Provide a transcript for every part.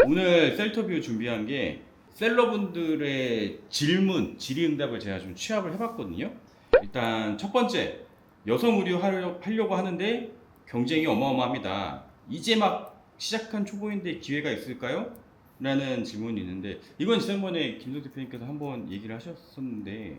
오늘 셀터뷰 준비한 게 셀러분들의 질문, 질의응답을 제가 좀 취합을 해봤거든요. 일단 첫 번째, 여성 의류 하려고 하는데 경쟁이 어마어마합니다. 이제 막 시작한 초보인데 기회가 있을까요? 라는 질문이 있는데, 이건 지난번에 김성 대표님께서 한번 얘기를 하셨었는데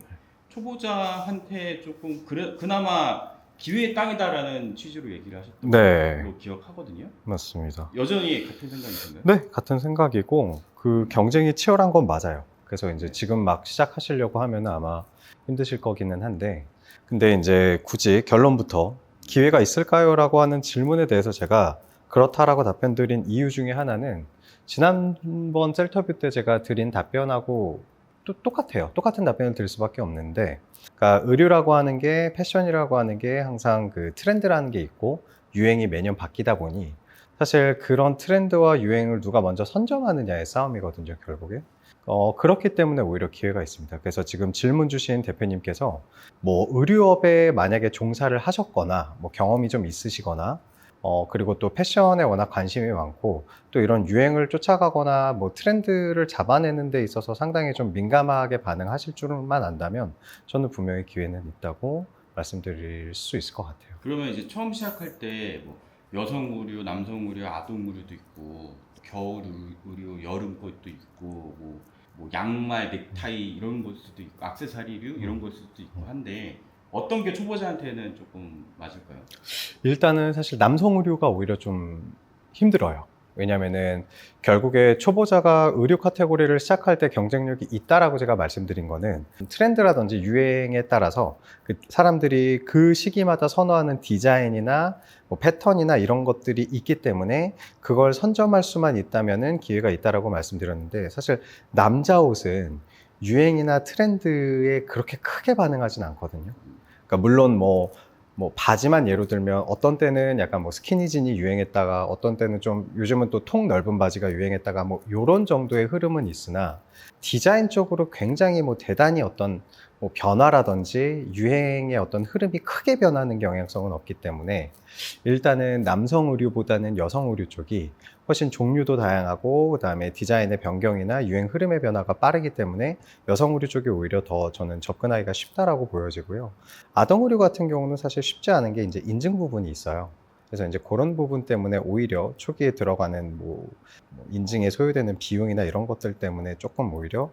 초보자한테 조금 그나마 기회의 땅이다라는 취지로 얘기를 하셨던 네. 걸로 기억하거든요. 맞습니다. 여전히 같은 생각이신가요? 네, 같은 생각이고 그 경쟁이 치열한 건 맞아요. 그래서 이제 지금 막 시작하시려고 하면 아마 힘드실 거기는 한데, 근데 이제 굳이 결론부터 기회가 있을까요? 라고 하는 질문에 대해서 제가 그렇다라고 답변 드린 이유 중에 하나는 지난번 셀터뷰 때 제가 드린 답변하고 또 똑같아요. 똑같은 답변을 드릴 수밖에 없는데, 그러니까 의류라고 하는 게, 패션이라고 하는 게 항상 그 트렌드라는 게 있고 유행이 매년 바뀌다 보니 사실 그런 트렌드와 유행을 누가 먼저 선점하느냐의 싸움이거든요, 결국에. 그렇기 때문에 오히려 기회가 있습니다. 그래서 지금 질문 주신 대표님께서 뭐 의류업에 만약에 종사를 하셨거나 뭐 경험이 좀 있으시거나 그리고 또 패션에 워낙 관심이 많고 또 이런 유행을 쫓아가거나 뭐 트렌드를 잡아내는 데 있어서 상당히 좀 민감하게 반응하실 줄만 안다면 저는 분명히 기회는 있다고 말씀드릴 수 있을 것 같아요. 그러면 이제 처음 시작할 때 뭐 여성 의류, 남성 의류, 아동 의류도 있고 겨울 의류, 여름 것도 있고 뭐 양말, 넥타이 이런 걸 수도 있고 액세서리류 이런 걸 수도 있고 한데 어떤 게 초보자한테는 조금 맞을까요? 일단은 사실 남성 의류가 오히려 좀 힘들어요. 왜냐면은 결국에 초보자가 의류 카테고리를 시작할 때 경쟁력이 있다라고 제가 말씀드린 거는 트렌드라든지 유행에 따라서 그 사람들이 그 시기마다 선호하는 디자인이나 뭐 패턴이나 이런 것들이 있기 때문에 그걸 선점할 수만 있다면은 기회가 있다라고 말씀드렸는데, 사실 남자 옷은 유행이나 트렌드에 그렇게 크게 반응하진 않거든요. 그러니까 물론 뭐 바지만 예로 들면 어떤 때는 약간 뭐 스키니진이 유행했다가 어떤 때는 좀 요즘은 또 통 넓은 바지가 유행했다가 뭐 요런 정도의 흐름은 있으나 디자인적으로 굉장히 뭐 대단히 어떤 뭐 변화라든지 유행의 어떤 흐름이 크게 변하는 경향성은 없기 때문에 일단은 남성 의류보다는 여성 의류 쪽이 훨씬 종류도 다양하고 그다음에 디자인의 변경이나 유행 흐름의 변화가 빠르기 때문에 여성 의류 쪽이 오히려 더 저는 접근하기가 쉽다라고 보여지고요. 아동 의류 같은 경우는 사실 쉽지 않은 게 이제 인증 부분이 있어요. 그래서 이제 그런 부분 때문에 오히려 초기에 들어가는 뭐 인증에 소요되는 비용이나 이런 것들 때문에 조금 오히려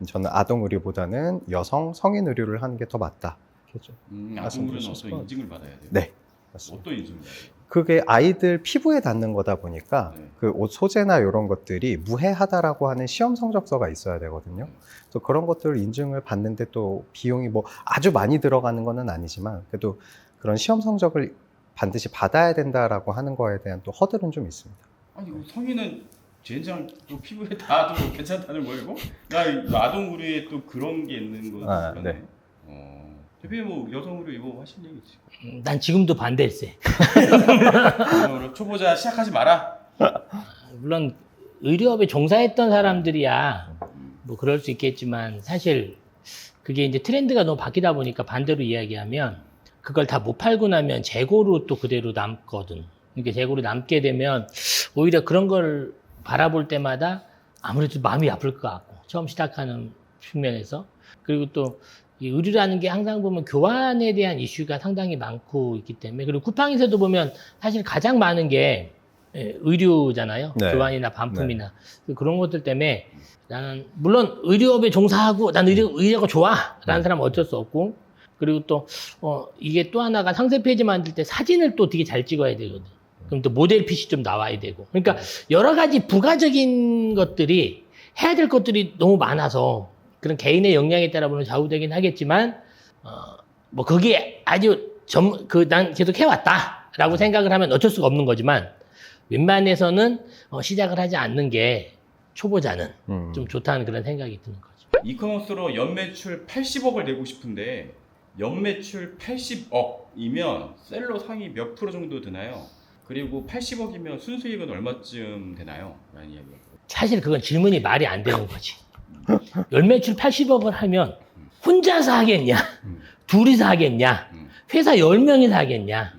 저는 아동 의류보다는 여성 성인 의류를 하는 게 더 맞다. 이렇게 아동 말씀드릴 의류는 수 있을 어떤 것 같아요. 인증을 받아야 돼요? 네, 맞습니다. 어떤 인증을 받아야 돼요? 그게 아이들 피부에 닿는 거다 보니까 네. 그 옷 소재나 이런 것들이 무해하다라고 하는 시험 성적서가 있어야 되거든요. 그래서 그런 것들을 인증을 받는데 또 비용이 뭐 아주 많이 들어가는 거는 아니지만 그래도 그런 시험 성적을 반드시 받아야 된다라고 하는 거에 대한 또 허들은 좀 있습니다. 아니 이거 성인은 젠장 또 피부에 닿아도 괜찮다는 거예요? 이거? 이 아동 의류에 또 그런 게 있는 거 아, 같나요? 네. 대표님 뭐 여성 의류 이거 하실 얘기 있으세요? 난 지금도 반대일세. 초보자 시작하지 마라. 물론 의료업에 종사했던 사람들이야 뭐 그럴 수 있겠지만 사실 그게 이제 트렌드가 너무 바뀌다 보니까 반대로 이야기하면 그걸 다 못 팔고 나면 재고로 또 그대로 남거든. 그러니까 재고로 남게 되면 오히려 그런 걸 바라볼 때마다 아무래도 마음이 아플 것 같고 처음 시작하는 측면에서. 그리고 또 이 의류라는 게 항상 보면 교환에 대한 이슈가 상당히 많고 있기 때문에, 그리고 쿠팡에서도 보면 사실 가장 많은 게 의류잖아요. 네. 교환이나 반품이나 그런 것들 때문에 나는 물론 의류업에 종사하고 난 의류가 좋아라는 사람은 어쩔 수 없고, 그리고 또 이게 또 하나가 상세 페이지 만들 때 사진을 또 되게 잘 찍어야 되거든. 그럼 또 모델 핏이 좀 나와야 되고, 그러니까 여러 가지 부가적인 것들이 해야 될 것들이 너무 많아서 그런 개인의 역량에 따라 보면 좌우되긴 하겠지만 뭐 거기에 아주 난 계속 해왔다라고 생각을 하면 어쩔 수가 없는 거지만 웬만해서는 시작을 하지 않는 게 초보자는 좀 좋다는 그런 생각이 드는 거죠. 이커머스로 연매출 80억을 내고 싶은데 연매출 80억이면 셀러 상위 몇 프로 정도 드나요? 그리고 80억이면 순수익은 얼마쯤 되나요? 라는 이야기예요. 사실 그건 질문이 말이 안 되는 거지. 연매출 80억을 하면 혼자서 하겠냐? 둘이서 하겠냐? 회사 10명이서 하겠냐?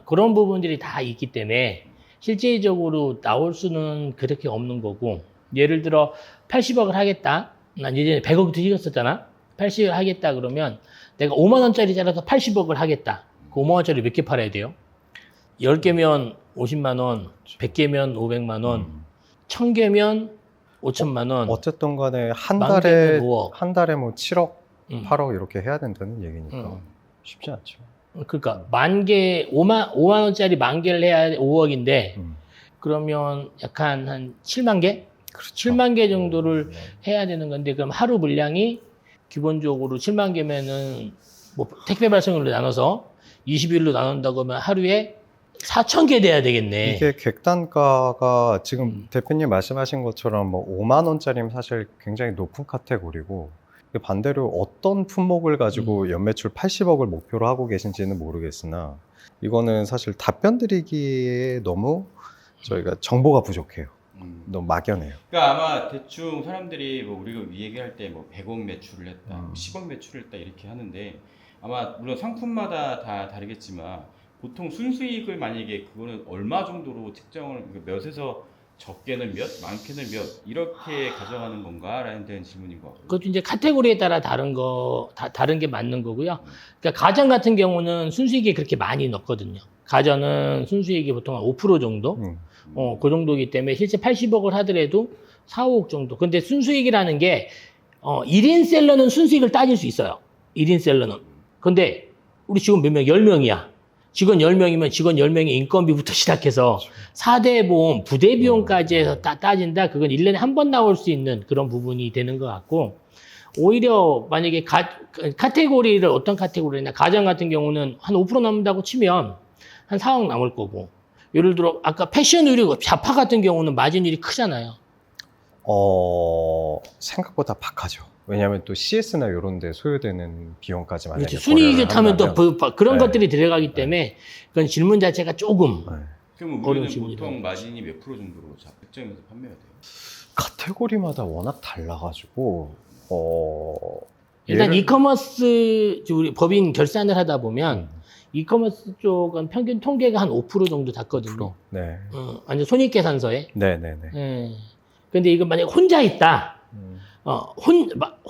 그런 부분들이 다 있기 때문에 실제적으로 나올 수는 그렇게 없는 거고, 예를 들어 80억을 하겠다. 난 예전에 100억도 찍었었잖아. 80억을 하겠다 그러면 내가 5만 원짜리 잘라서 80억을 하겠다. 그 5만 원짜리 몇 개 팔아야 돼요? 10개면 50만 원, 100개면 500만 원, 1000개면 5천만 원. 어쨌든 간에 한 만 달에 개면 5억. 한 달에 뭐 7억, 음. 8억 이렇게 해야 된다는 얘기니까 음. 쉽지 않죠. 그러니까 5만 원짜리 10,000개를 해야 5억인데 음. 그러면 약간 한 7만 개? 그렇죠. 7만 개 정도를 해야 되는 건데, 그럼 하루 물량이 기본적으로 7만 개면은 뭐 택배 발송으로 나눠서 20일로 나눈다고 하면 하루에 4,000개 돼야 되겠네. 이게 객단가가 지금 음. 대표님 말씀하신 것처럼 뭐 5만 원짜리면 사실 굉장히 높은 카테고리고, 반대로 어떤 품목을 가지고 연매출 80억을 목표로 하고 계신지는 모르겠으나 이거는 사실 답변 드리기에 너무 저희가 정보가 부족해요. 너무 막연해요. 그러니까 아마 대충 사람들이 뭐 우리가 얘기할 때 뭐 100억 매출을 했다, 10억 매출을 했다 이렇게 하는데, 아마 물론 상품마다 다 다르겠지만 보통 순수익을 만약에 그거는 얼마 정도로 측정을, 몇에서 적게는 몇, 많게는 몇 이렇게 가져가는 건가라는 데는 질문인 것 같고요. 그것도 이제 카테고리에 따라 다른 게 맞는 거고요. 그러니까 가전 같은 경우는 순수익이 그렇게 많이 넣거든요. 가전은 순수익이 보통 한 5% 정도? 그 정도이기 때문에 실제 80억을 하더라도 4, 5억 정도. 근데 순수익이라는 게, 1인 셀러는 순수익을 따질 수 있어요. 1인 셀러는. 근데 우리 직원 몇 명? 10명이야. 직원 10명이면 직원 10명의 인건비부터 시작해서 4대 보험, 부대 비용까지 해서 따진다. 그건 1년에 한 번 나올 수 있는 그런 부분이 되는 것 같고, 오히려 만약에 카테고리를 어떤 카테고리냐, 가전 같은 경우는 한 5% 남는다고 치면 한 4억 남을 거고, 예를 들어 아까 패션 의류, 자파 같은 경우는 마진율이 크잖아요. 생각보다 박하죠. 왜냐하면 또 CS나 이런 데 소요되는 비용까지 만약에 그렇지. 순이익을 타면 또 그런 네. 것들이 들어가기 때문에 그건 질문 자체가 조금 그럼 어려운 우리는 질문이다. 보통 마진이 몇 프로 정도로 책정해서 판매가 돼요? 카테고리마다 워낙 달라가지고 일단 예를- 이커머스 우리 법인 결산을 하다 보면 이커머스 쪽은 평균 통계가 한 5% 정도 닿거든요. 네. 완전 손익계산서에. 네네네. 예. 근데 이거 만약에 혼자 있다.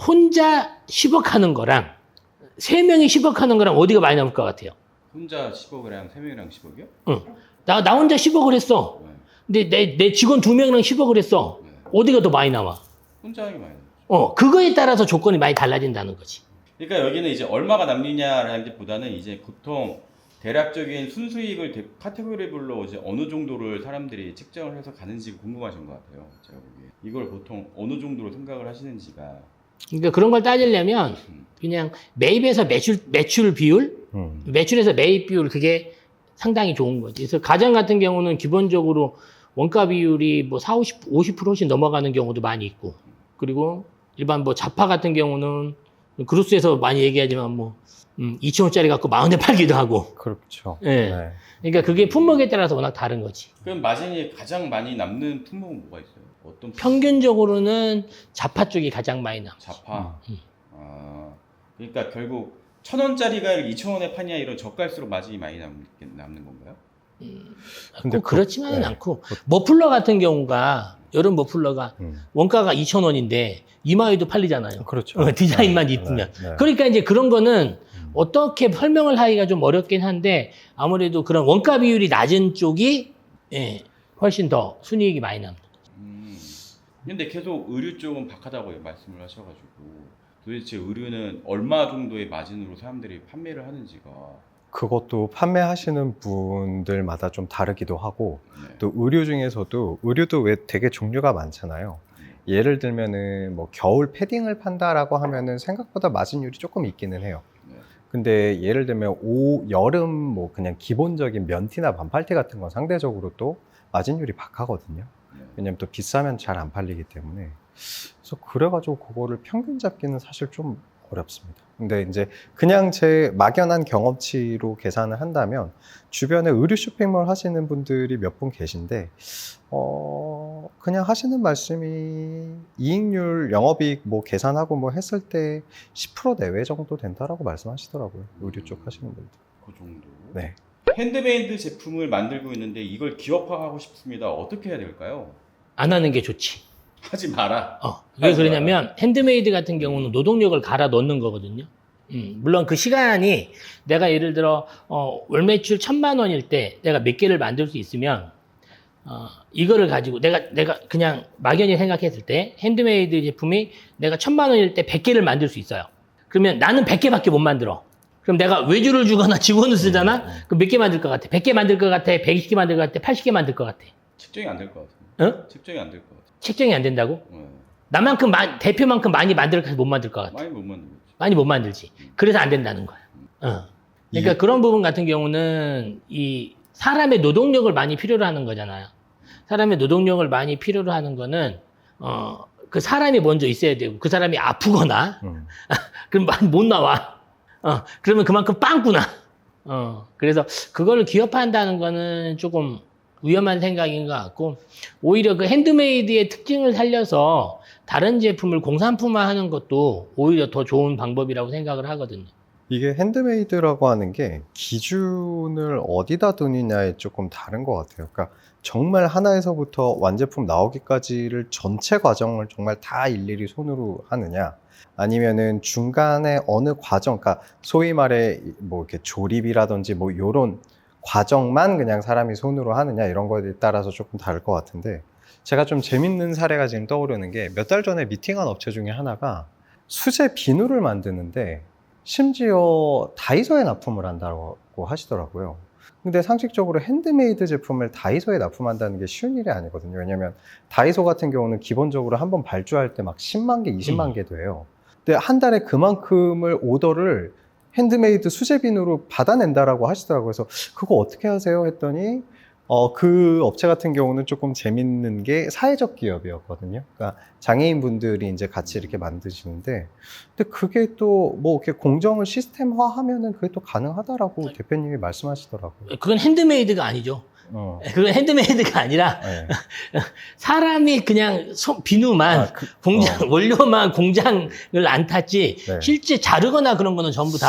혼자 10억 하는 거랑 3명이 10억 하는 거랑 어디가 많이 남을 것 같아요? 혼자 10억이랑 3명이랑 10억이요? 응. 나 혼자 10억을 했어. 근데 내 직원 2명이랑 10억을 했어. 어디가 더 많이 나와? 혼자 하는 게 많이 나요. 그거에 따라서 조건이 많이 달라진다는 거지. 그러니까 여기는 이제 얼마가 남느냐라는 게 보다는 이제 보통 대략적인 순수익을 카테고리별로 이제 어느 정도를 사람들이 측정을 해서 가는지 궁금하신 것 같아요. 제가 보기에. 이걸 보통 어느 정도로 생각을 하시는지가. 그러니까 그런 걸 따지려면 그냥 매입에서 매출 비율, 매출에서 매입 비율, 그게 상당히 좋은 거지. 그래서 가전 같은 경우는 기본적으로 원가 비율이 뭐 50% 훨씬 넘어가는 경우도 많이 있고, 그리고 일반 뭐 자파 같은 경우는 그루스에서 많이 얘기하지만 뭐 2,000원짜리 갖고 40,000원에 팔기도 하고. 그렇죠. 예. 네. 그러니까 그게 품목에 따라서 워낙 다른 거지. 그럼 마진이 가장 많이 남는 품목은 뭐가 있어요? 어떤 품목? 평균적으로는 자파 쪽이 가장 많이 나. 자파. 그러니까 결국 1,000원짜리가 2,000원에 파냐 이런 저가일수록 마진이 많이 남는 건가요? 근데 꼭 그렇지만은 네. 않고, 머플러 같은 경우가, 여름 머플러가 원가가 2,000원인데 이마에도 팔리잖아요. 그렇죠. 디자인만 네, 이쁘면. 네, 네. 그러니까 이제 그런 거는 어떻게 설명을 하기가 좀 어렵긴 한데, 아무래도 그런 원가 비율이 낮은 쪽이 훨씬 더 순이익이 많이 납니다. 근데 계속 의류 쪽은 박하다고 말씀을 하셔가지고 도대체 의류는 얼마 정도의 마진으로 사람들이 판매를 하는지가. 그것도 판매하시는 분들마다 좀 다르기도 하고, 네. 또 의류 중에서도 의류도 왜 되게 종류가 많잖아요. 예를 들면은 뭐 겨울 패딩을 판다라고 하면은 생각보다 마진율이 조금 있기는 해요. 네. 근데 예를 들면 여름 뭐 그냥 기본적인 면티나 반팔티 같은 건 상대적으로 또 마진율이 박하거든요. 왜냐면 또 비싸면 잘 안 팔리기 때문에. 그래서 그래가지고 그거를 평균 잡기는 사실 좀 어렵습니다. 근데 이제 그냥 제 막연한 경험치로 계산을 한다면 주변에 의류 쇼핑몰 하시는 분들이 몇 분 계신데 그냥 하시는 말씀이 이익률, 영업이익 뭐 계산하고 뭐 했을 때 10% 내외 정도 된다라고 말씀하시더라고요. 의류 쪽 하시는 분들. 그 정도. 네. 핸드메이드 제품을 만들고 있는데 이걸 기업화하고 싶습니다. 어떻게 해야 될까요? 안 하는 게 좋지. 하지 마라. 왜 그러냐면 핸드메이드 같은 경우는 노동력을 갈아 넣는 거거든요. 물론 그 시간이 내가 예를 들어 월 매출 1,000만 원일 때 내가 몇 개를 만들 수 있으면 이거를 가지고 내가 그냥 막연히 생각했을 때 핸드메이드 제품이 내가 1,000만 원일 때 100개를 만들 수 있어요. 그러면 나는 100개밖에 못 만들어. 그럼 내가 외주를 주거나 직원을 쓰잖아? 그럼 몇 개 만들 것 같아? 100개 만들 것 같아? 120개 만들 것 같아? 80개 만들 것 같아? 책정이 안 될 것 같아요. 어? 책정이 안 될 것 같아요. 책정이 안 된다고? 네. 나만큼 대표만큼 많이 만들 못 만들 것 같아. 많이 못 만들죠. 많이 못 만들지. 그래서 안 된다는 거야. 그러니까 그런 부분 같은 경우는 이 사람의 노동력을 많이 필요로 하는 거잖아요. 사람의 노동력을 많이 필요로 하는 거는 그 사람이 먼저 있어야 되고 그 사람이 아프거나 그럼 많이 못 나와. 그러면 그만큼 빵꾸나. 그래서 그거를 기업화한다는 거는 조금 위험한 생각인 것 같고 오히려 그 핸드메이드의 특징을 살려서 다른 제품을 공산품화하는 것도 오히려 더 좋은 방법이라고 생각을 하거든요. 이게 핸드메이드라고 하는 게 기준을 어디다 두느냐에 조금 다른 것 같아요. 그러니까 정말 하나에서부터 완제품 나오기까지를 전체 과정을 정말 다 일일이 손으로 하느냐, 아니면은 중간에 어느 과정, 그러니까 소위 말해 뭐 이렇게 조립이라든지 뭐 요런 과정만 그냥 사람이 손으로 하느냐, 이런 거에 따라서 조금 다를 것 같은데, 제가 좀 재밌는 사례가 지금 떠오르는 게 몇 달 전에 미팅한 업체 중에 하나가 수제 비누를 만드는데 심지어 다이소에 납품을 한다고 하시더라고요. 근데 상식적으로 핸드메이드 제품을 다이소에 납품한다는 게 쉬운 일이 아니거든요. 왜냐면 다이소 같은 경우는 기본적으로 한번 발주할 때 막 10만 개, 20만 개 돼요. 근데 한 달에 그만큼을 오더를 핸드메이드 수제 비누로 받아낸다라고 하시더라고요. 그래서 그거 어떻게 하세요? 했더니 그 업체 같은 경우는 조금 재밌는 게 사회적 기업이었거든요. 그러니까 장애인분들이 이제 같이 이렇게 만드시는데, 근데 그게 또 뭐 이렇게 공정을 시스템화하면은 그게 또 가능하다라고 대표님이 말씀하시더라고요. 그건 핸드메이드가 아니죠. 그건 핸드메이드가 아니라 네. 사람이 그냥 비누만 원료만 공장을 안 탔지 네. 실제 자르거나 그런 거는 전부 다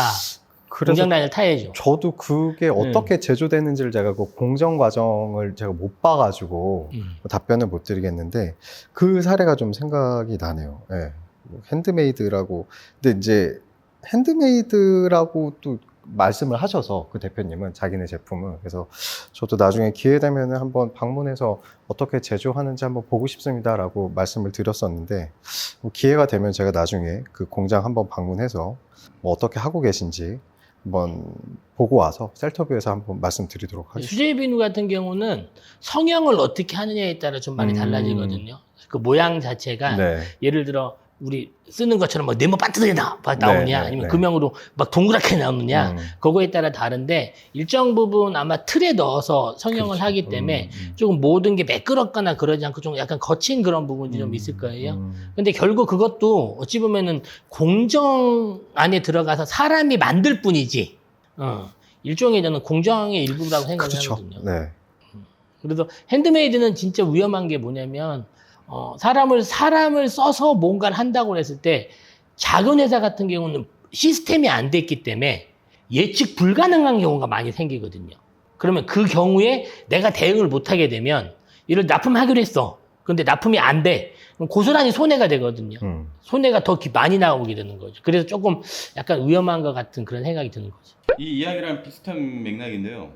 공장 라인을 타야죠. 저도 그게 어떻게 제조되는지를 제가 그 공정 과정을 제가 못 봐가지고 답변을 못 드리겠는데, 그 사례가 좀 생각이 나네요. 네. 핸드메이드라고. 근데 이제 핸드메이드라고 또 말씀을 하셔서 그 대표님은 자기네 제품을, 그래서 저도 나중에 기회 되면 한번 방문해서 어떻게 제조하는지 한번 보고 싶습니다라고 말씀을 드렸었는데, 뭐 기회가 되면 제가 나중에 그 공장 한번 방문해서 뭐 어떻게 하고 계신지 한번 보고 와서 셀터뷰에서 한번 말씀드리도록 하겠습니다. 수제 비누 같은 경우는 성형을 어떻게 하느냐에 따라 좀 많이 달라지거든요. 그 모양 자체가 네. 예를 들어 우리 쓰는 것처럼 막 네모 반듯하게 나오냐, 네, 아니면 네. 금형으로 막 동그랗게 나오느냐, 그거에 따라 다른데 일정 부분 아마 틀에 넣어서 성형을 그렇죠. 하기 때문에 조금 모든 게 매끄럽거나 그러지 않고 좀 약간 거친 그런 부분이 좀 있을 거예요. 근데 결국 그것도 어찌 보면은 공정 안에 들어가서 사람이 만들 뿐이지, 일종의 저는 공정의 일부라고 생각을 그렇죠. 하거든요. 네. 그래서 핸드메이드는 진짜 위험한 게 뭐냐면, 사람을 써서 뭔가를 한다고 했을 때 작은 회사 같은 경우는 시스템이 안 됐기 때문에 예측 불가능한 경우가 많이 생기거든요. 그러면 그 경우에 내가 대응을 못 하게 되면, 이를 납품하기로 했어. 근데 납품이 안 돼. 그럼 고스란히 손해가 되거든요. 손해가 더 많이 나오게 되는 거죠. 그래서 조금 약간 위험한 것 같은 그런 생각이 드는 거죠. 이 이야기랑 비슷한 맥락인데요.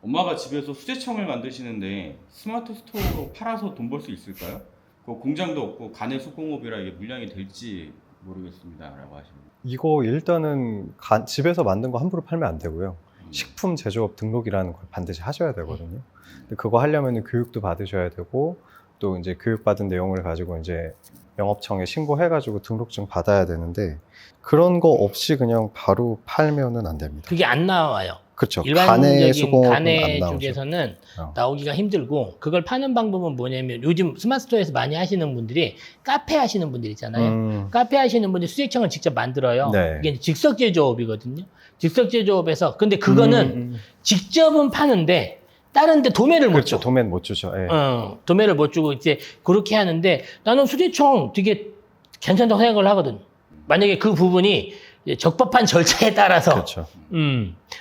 엄마가 집에서 수제청을 만드시는데 스마트 스토어로 팔아서 돈 벌 수 있을까요? 그 공장도 없고 가내 수공업이라 이게 물량이 될지 모르겠습니다라고 하십니다. 이거 일단은 집에서 만든 거 함부로 팔면 안 되고요. 식품 제조업 등록이라는 걸 반드시 하셔야 되거든요. 근데 그거 하려면 교육도 받으셔야 되고, 또 이제 교육받은 내용을 가지고 이제 영업청에 신고해가지고 등록증 받아야 되는데, 그런 거 없이 그냥 바로 팔면은 안 됩니다. 그게 안 나와요. 그렇죠. 가내 일반적인 수공업은 가내 안 나오죠. 쪽에서는 나오기가 힘들고, 그걸 파는 방법은 뭐냐면 요즘 스마트스토어에서 많이 하시는 분들이 카페 하시는 분들 있잖아요. 카페 하시는 분들이 수제청을 직접 만들어요. 네. 이게 직접 제조업이거든요. 직접 제조업에서. 근데 그거는 직접은 파는데 다른 데 도매를 못 그렇죠. 줘. 도매는 못 주죠. 예. 도매를 못 주고 이제 그렇게 하는데, 나는 수제청 되게 괜찮다고 생각을 하거든. 만약에 그 부분이 이제 적법한 절차에 따라서 그렇죠.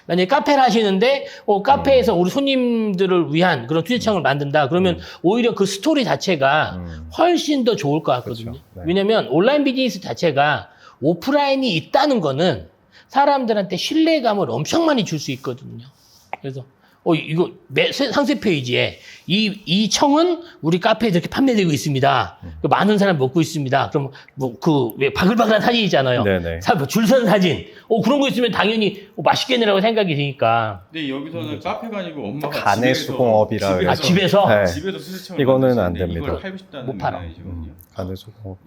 만약에 카페를 하시는데 카페에서 우리 손님들을 위한 그런 투자창을 만든다. 그러면 오히려 그 스토리 자체가 훨씬 더 좋을 것 같거든요. 그렇죠. 네. 왜냐하면 온라인 비즈니스 자체가 오프라인이 있다는 거는 사람들한테 신뢰감을 엄청 많이 줄 수 있거든요. 그래서 이거 상세 페이지에 이 청은 우리 카페에 이렇게 판매되고 있습니다. 많은 사람 먹고 있습니다. 그럼 왜 바글바글한 사진 있잖아요. 네네. 줄선 사진. 그런 거 있으면 당연히 맛있겠네라고 생각이 드니까. 근데 여기서는 카페가 아니고 엄마가 간의 집에서 수공업이라 그래서. 집에서? 네. 집에서 수세청을 이거는 안 만드시는데 됩니다. 이걸 팔고 싶다는 못 팔아. 맥락이시거든요. 간의 수공업.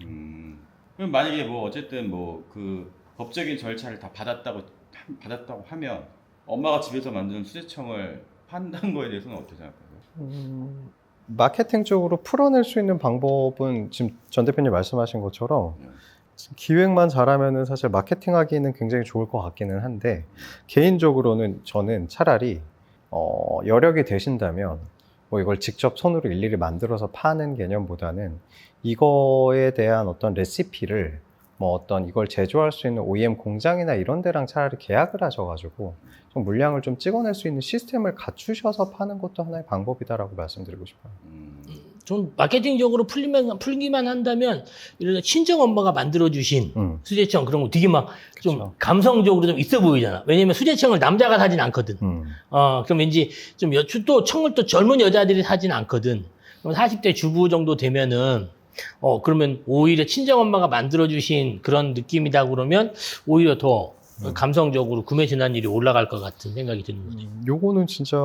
그럼 만약에 뭐 어쨌든 뭐 그 법적인 절차를 다 받았다고 하면 엄마가 집에서 만드는 수세청을 판다는 거에 대해서는 어떻게 생각하세요? 마케팅적으로 풀어낼 수 있는 방법은 지금 전 대표님 말씀하신 것처럼 기획만 잘하면은 사실 마케팅하기는 굉장히 좋을 것 같기는 한데 개인적으로는 저는 차라리 여력이 되신다면 뭐 이걸 직접 손으로 일일이 만들어서 파는 개념보다는 이거에 대한 어떤 레시피를 뭐 어떤 이걸 제조할 수 있는 OEM 공장이나 이런 데랑 차라리 계약을 하셔가지고 좀 물량을 좀 찍어낼 수 있는 시스템을 갖추셔서 파는 것도 하나의 방법이다라고 말씀드리고 싶어요. 좀 마케팅적으로 풀기만 한다면 이런 친정 엄마가 만들어주신 수제청 그런 거 되게 막 좀 그쵸. 감성적으로 좀 있어 보이잖아. 왜냐면 수제청을 남자가 사진 않거든. 그럼 왠지 좀 또 청을 또 젊은 여자들이 사진 않거든. 그럼 40대 주부 정도 되면은 그러면 오히려 친정 엄마가 만들어주신 그런 느낌이다 그러면 오히려 더 감성적으로 구매 진환율이 올라갈 것 같은 생각이 드는 거죠. 요거는 진짜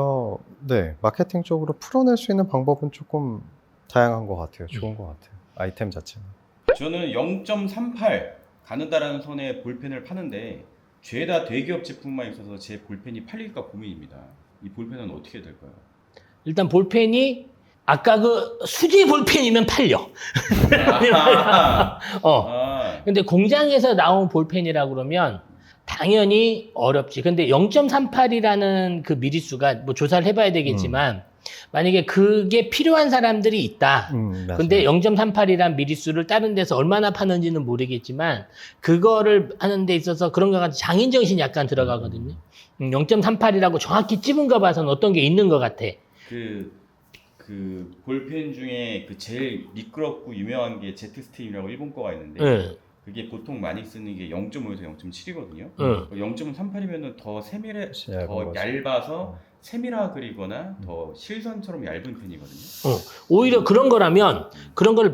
네 마케팅적으로 풀어낼 수 있는 방법은 조금 다양한 것 같아요. 좋은 것 같아요. 아이템 자체는. 저는 0.38 가느다라는 선에 볼펜을 파는데 죄다 대기업 제품만 있어서 제 볼펜이 팔릴까 고민입니다. 이 볼펜은 어떻게 될까요? 일단 볼펜이 아까 그 수지 볼펜이면 팔려. 근데 공장에서 나온 볼펜이라 그러면 당연히 어렵지. 근데 0.38이라는 그 미리수가 뭐 조사를 해봐야 되겠지만 만약에 그게 필요한 사람들이 있다. 근데 0.38이란 미리수를 다른 데서 얼마나 파는지는 모르겠지만 그거를 하는 데 있어서 그런 거 같은 장인정신이 약간 들어가거든요. 0.38이라고 정확히 찝은 거 봐서는 어떤 게 있는 것 같아. 그 볼펜 중에 그 제일 미끄럽고 유명한 게 제트스트림이라고 일본 거가 있는데 그게 보통 많이 쓰는 게 0.5에서 0.7이거든요. 0.38이면은 더 더 얇아서 세밀하 그리거나 더 실선처럼 얇은 펜이거든요. 오히려 그런 거라면 그런 걸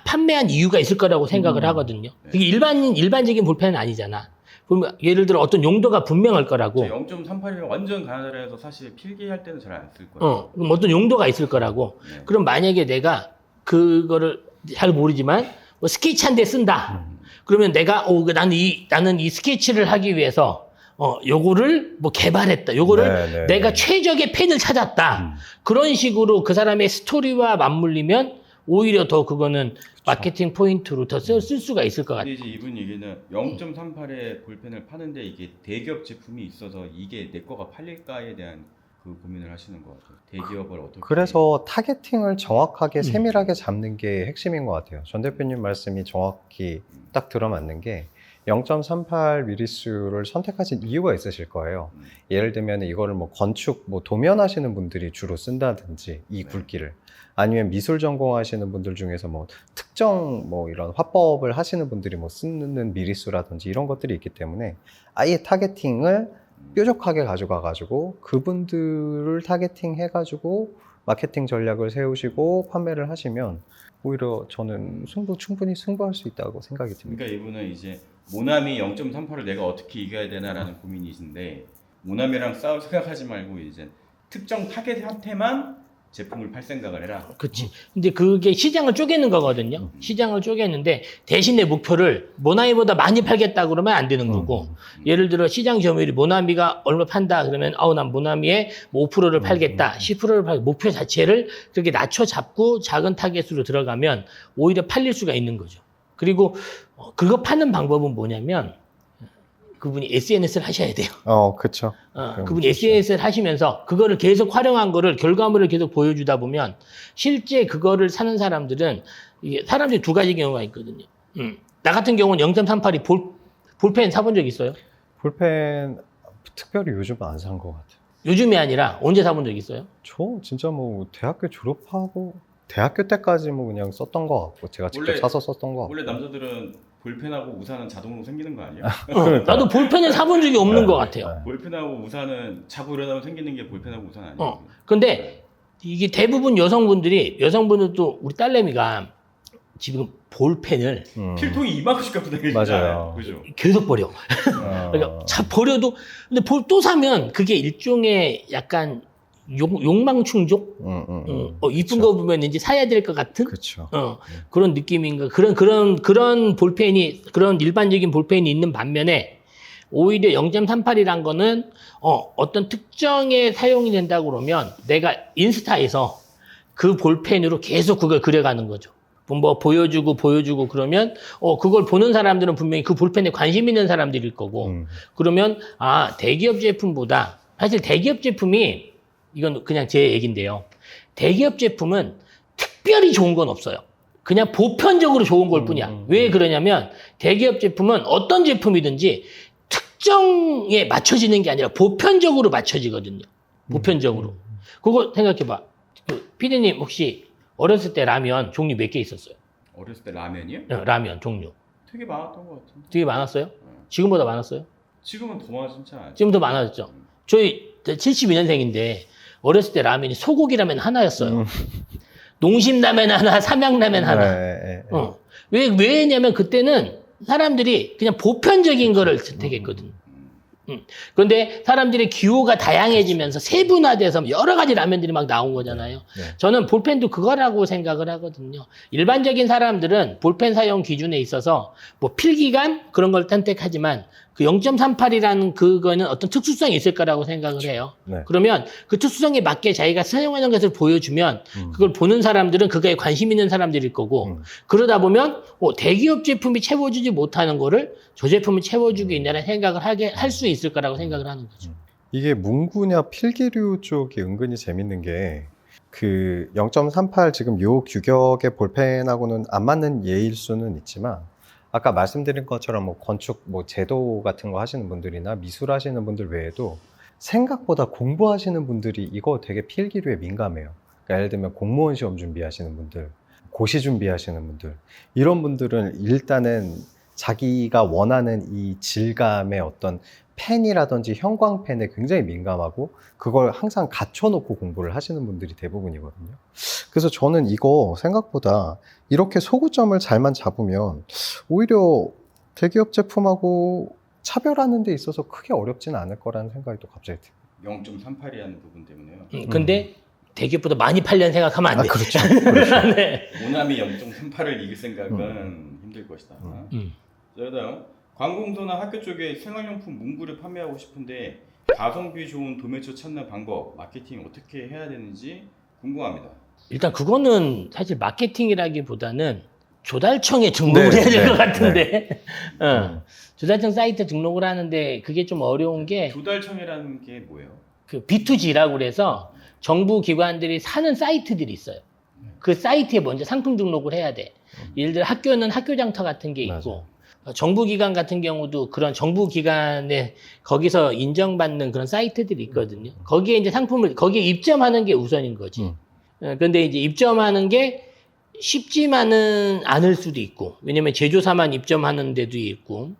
판매한 이유가 있을 거라고 생각을 하거든요. 그게 일반적인 볼펜은 아니잖아. 그러면 예를 들어 어떤 용도가 분명할 거라고. 0.38이면 완전 가느다라서 사실 필기할 때는 잘 안 쓸 거예요. 그럼 어떤 용도가 있을 거라고. 네. 그럼 만약에 내가 그거를 잘 모르지만 뭐 스케치한 데 쓴다. 그러면 내가 나는 이 스케치를 하기 위해서 요거를 뭐 개발했다. 요거를 내가 최적의 펜을 찾았다. 그런 식으로 그 사람의 스토리와 맞물리면 오히려 더 그거는 마케팅 포인트로 더 쓸 수가 있을 것 같아요. 근데 이제 이분 얘기는 0.38의 볼펜을 파는데 이게 대기업 제품이 있어서 이게 내 거가 팔릴까에 대한 그 고민을 하시는 것 같아요. 대기업을 어떻게. 그래서 타겟팅을 정확하게 세밀하게 잡는 게 핵심인 것 같아요. 전 대표님 말씀이 정확히 딱 들어맞는 게 0.38 미리수를 선택하신 이유가 있으실 거예요. 예를 들면 이거를 뭐 건축, 뭐 도면하시는 분들이 주로 쓴다든지 이 굵기를 아니면 미술 전공하시는 분들 중에서 뭐 특정 뭐 이런 화법을 하시는 분들이 뭐 쓰는 미리수라든지 이런 것들이 있기 때문에 아예 타겟팅을 뾰족하게 가져가가지고 그분들을 타겟팅 해가지고 마케팅 전략을 세우시고 판매를 하시면 오히려 저는 충분히 승부할 수 있다고 생각이 듭니다. 그러니까 이분은 이제 모나미 0.38을 내가 어떻게 이겨야 되나라는 고민이신데 모나미랑 싸울 생각하지 말고 이제 특정 타겟한테만 제품을 팔 생각을 해라. 그렇지. 근데 그게 시장을 쪼개는 거거든요. 시장을 쪼개는데 대신 내 목표를 모나미보다 많이 팔겠다 그러면 안 되는 거고 예를 들어 시장 점유율이 모나미가 얼마 판다 그러면 난 모나미에 뭐 5%를 팔겠다 10%를 팔 목표 자체를 그렇게 낮춰 잡고 작은 타겟으로 들어가면 오히려 팔릴 수가 있는 거죠. 그리고 그거 파는 방법은 뭐냐면 그분이 SNS를 하셔야 돼요. 그렇죠. 그분이 SNS를 하시면서 그거를 계속 활용한 거를 결과물을 계속 보여주다 보면 실제 그거를 사는 사람들은 이게 사람들이 두 가지 경우가 있거든요. 나 같은 경우는 0.38이 볼펜 사본 적 있어요? 볼펜 특별히 요즘은 안 산 것 같아요. 요즘이 아니라 언제 사본 적 있어요? 저 진짜 뭐 대학교 졸업하고 대학교 때까지 뭐 그냥 썼던 것 같고 제가 직접 원래- 사서 썼던 것 같고. 원래 남자들은 볼펜하고 우산은 자동으로 생기는 거 아니야? 나도 볼펜을 사본 적이 없는 것 같아요. 볼펜하고 우산은 자고 일어나면 생기는 게 볼펜하고 우산 아니야? 어. 근데 이게 대부분 여성분들도 우리 딸내미가 지금 볼펜을 필통이 이만큼씩 갖고 다니지. 맞아요. 그죠? 계속 버려. 그러니까 자 버려도 근데 또 사면 그게 일종의 약간 욕망 충족. 이쁜 거 보면 이제 사야 될 것 같은 그렇죠. 그런 느낌인가. 그런 볼펜이 그런 일반적인 볼펜이 있는 반면에 오히려 0.38이란 거는 어떤 특정에 사용이 된다고 그러면 내가 인스타에서 그 볼펜으로 계속 그걸 그려가는 거죠. 뭐 보여주고 그러면 그걸 보는 사람들은 분명히 그 볼펜에 관심 있는 사람들일 거고 그러면 대기업 제품보다 사실 대기업 제품이 이건 그냥 제 얘기인데요. 대기업 제품은 특별히 좋은 건 없어요. 그냥 보편적으로 좋은 걸 뿐이야. 왜 그러냐면 대기업 제품은 어떤 제품이든지 특정에 맞춰지는 게 아니라 보편적으로 맞춰지거든요. 보편적으로. 그거 생각해봐. 피디님 혹시 어렸을 때 라면 종류 몇 개 있었어요? 어렸을 때 라면이요? 라면 종류. 되게 많았던 것 같은데. 되게 많았어요? 지금보다 많았어요? 지금은 더 많아진지 않았죠? 지금 더 많아졌죠? 저희 72년생인데 어렸을 때 라면이 소고기 라면 하나였어요. 농심라면 하나, 삼양라면 하나. 왜냐면 그때는 사람들이 그냥 보편적인 거를 선택했거든. 그런데 사람들의 기호가 다양해지면서 세분화돼서 여러 가지 라면들이 막 나온 거잖아요. 저는 볼펜도 그거라고 생각을 하거든요. 일반적인 사람들은 볼펜 사용 기준에 있어서 뭐 필기감 그런 걸 선택하지만 그 0.38이라는 그거는 어떤 특수성이 있을 거라고 생각을 해요. 그러면 그 특수성에 맞게 자기가 사용하는 것을 보여주면 그걸 보는 사람들은 그거에 관심 있는 사람들일 거고 그러다 보면 대기업 제품이 채워주지 못하는 거를 저 제품이 채워주고 있다는 생각을 할 수 있을 거라고 생각을 하는 거죠. 이게 문구냐 필기류 쪽이 은근히 재밌는 게 그 0.38 지금 요 규격의 볼펜하고는 안 맞는 예일 수는 있지만 아까 말씀드린 것처럼 뭐 건축, 뭐 제도 같은 거 하시는 분들이나 미술 하시는 분들 외에도 생각보다 공부하시는 분들이 이거 되게 필기류에 민감해요. 그러니까 예를 들면 공무원 시험 준비하시는 분들, 고시 준비하시는 분들, 이런 분들은 일단은 자기가 원하는 이 질감의 어떤 펜이라든지 형광펜에 굉장히 민감하고 그걸 항상 갖춰놓고 공부를 하시는 분들이 대부분이거든요. 그래서 저는 이거 생각보다 이렇게 소구점을 잘만 잡으면 오히려 대기업 제품하고 차별하는 데 있어서 크게 어렵지는 않을 거라는 생각이 또 갑자기 들어요. 0.38이라는 부분 때문에요. 근데 대기업보다 많이 팔려는 생각하면 안 돼. 그렇죠. 그렇죠. 네. 모나미 0.38을 이길 생각은 힘들 것이다. 자, 그다음 관공서나 학교 쪽에 생활용품 문구를 판매하고 싶은데 가성비 좋은 도매처 찾는 방법, 마케팅 어떻게 해야 되는지 궁금합니다. 일단 그거는 사실 마케팅이라기보다는 조달청에 등록을 해야 될 것 같은데 조달청 사이트 등록을 하는데 그게 좀 어려운 게 조달청이라는 게 뭐예요? 그 B2G라고 그래서 정부 기관들이 사는 사이트들이 있어요. 그 사이트에 먼저 상품 등록을 해야 돼. 예를 들어 학교는 학교장터 같은 게 있고 정부 기관 같은 경우도 그런 정부 기관에 거기서 인정받는 그런 사이트들이 있거든요. 거기에 이제 상품을 거기에 입점하는 게 우선인 거지. 그런데 이제 입점하는 게 쉽지만은 않을 수도 있고, 왜냐면 제조사만 입점하는 데도 있고,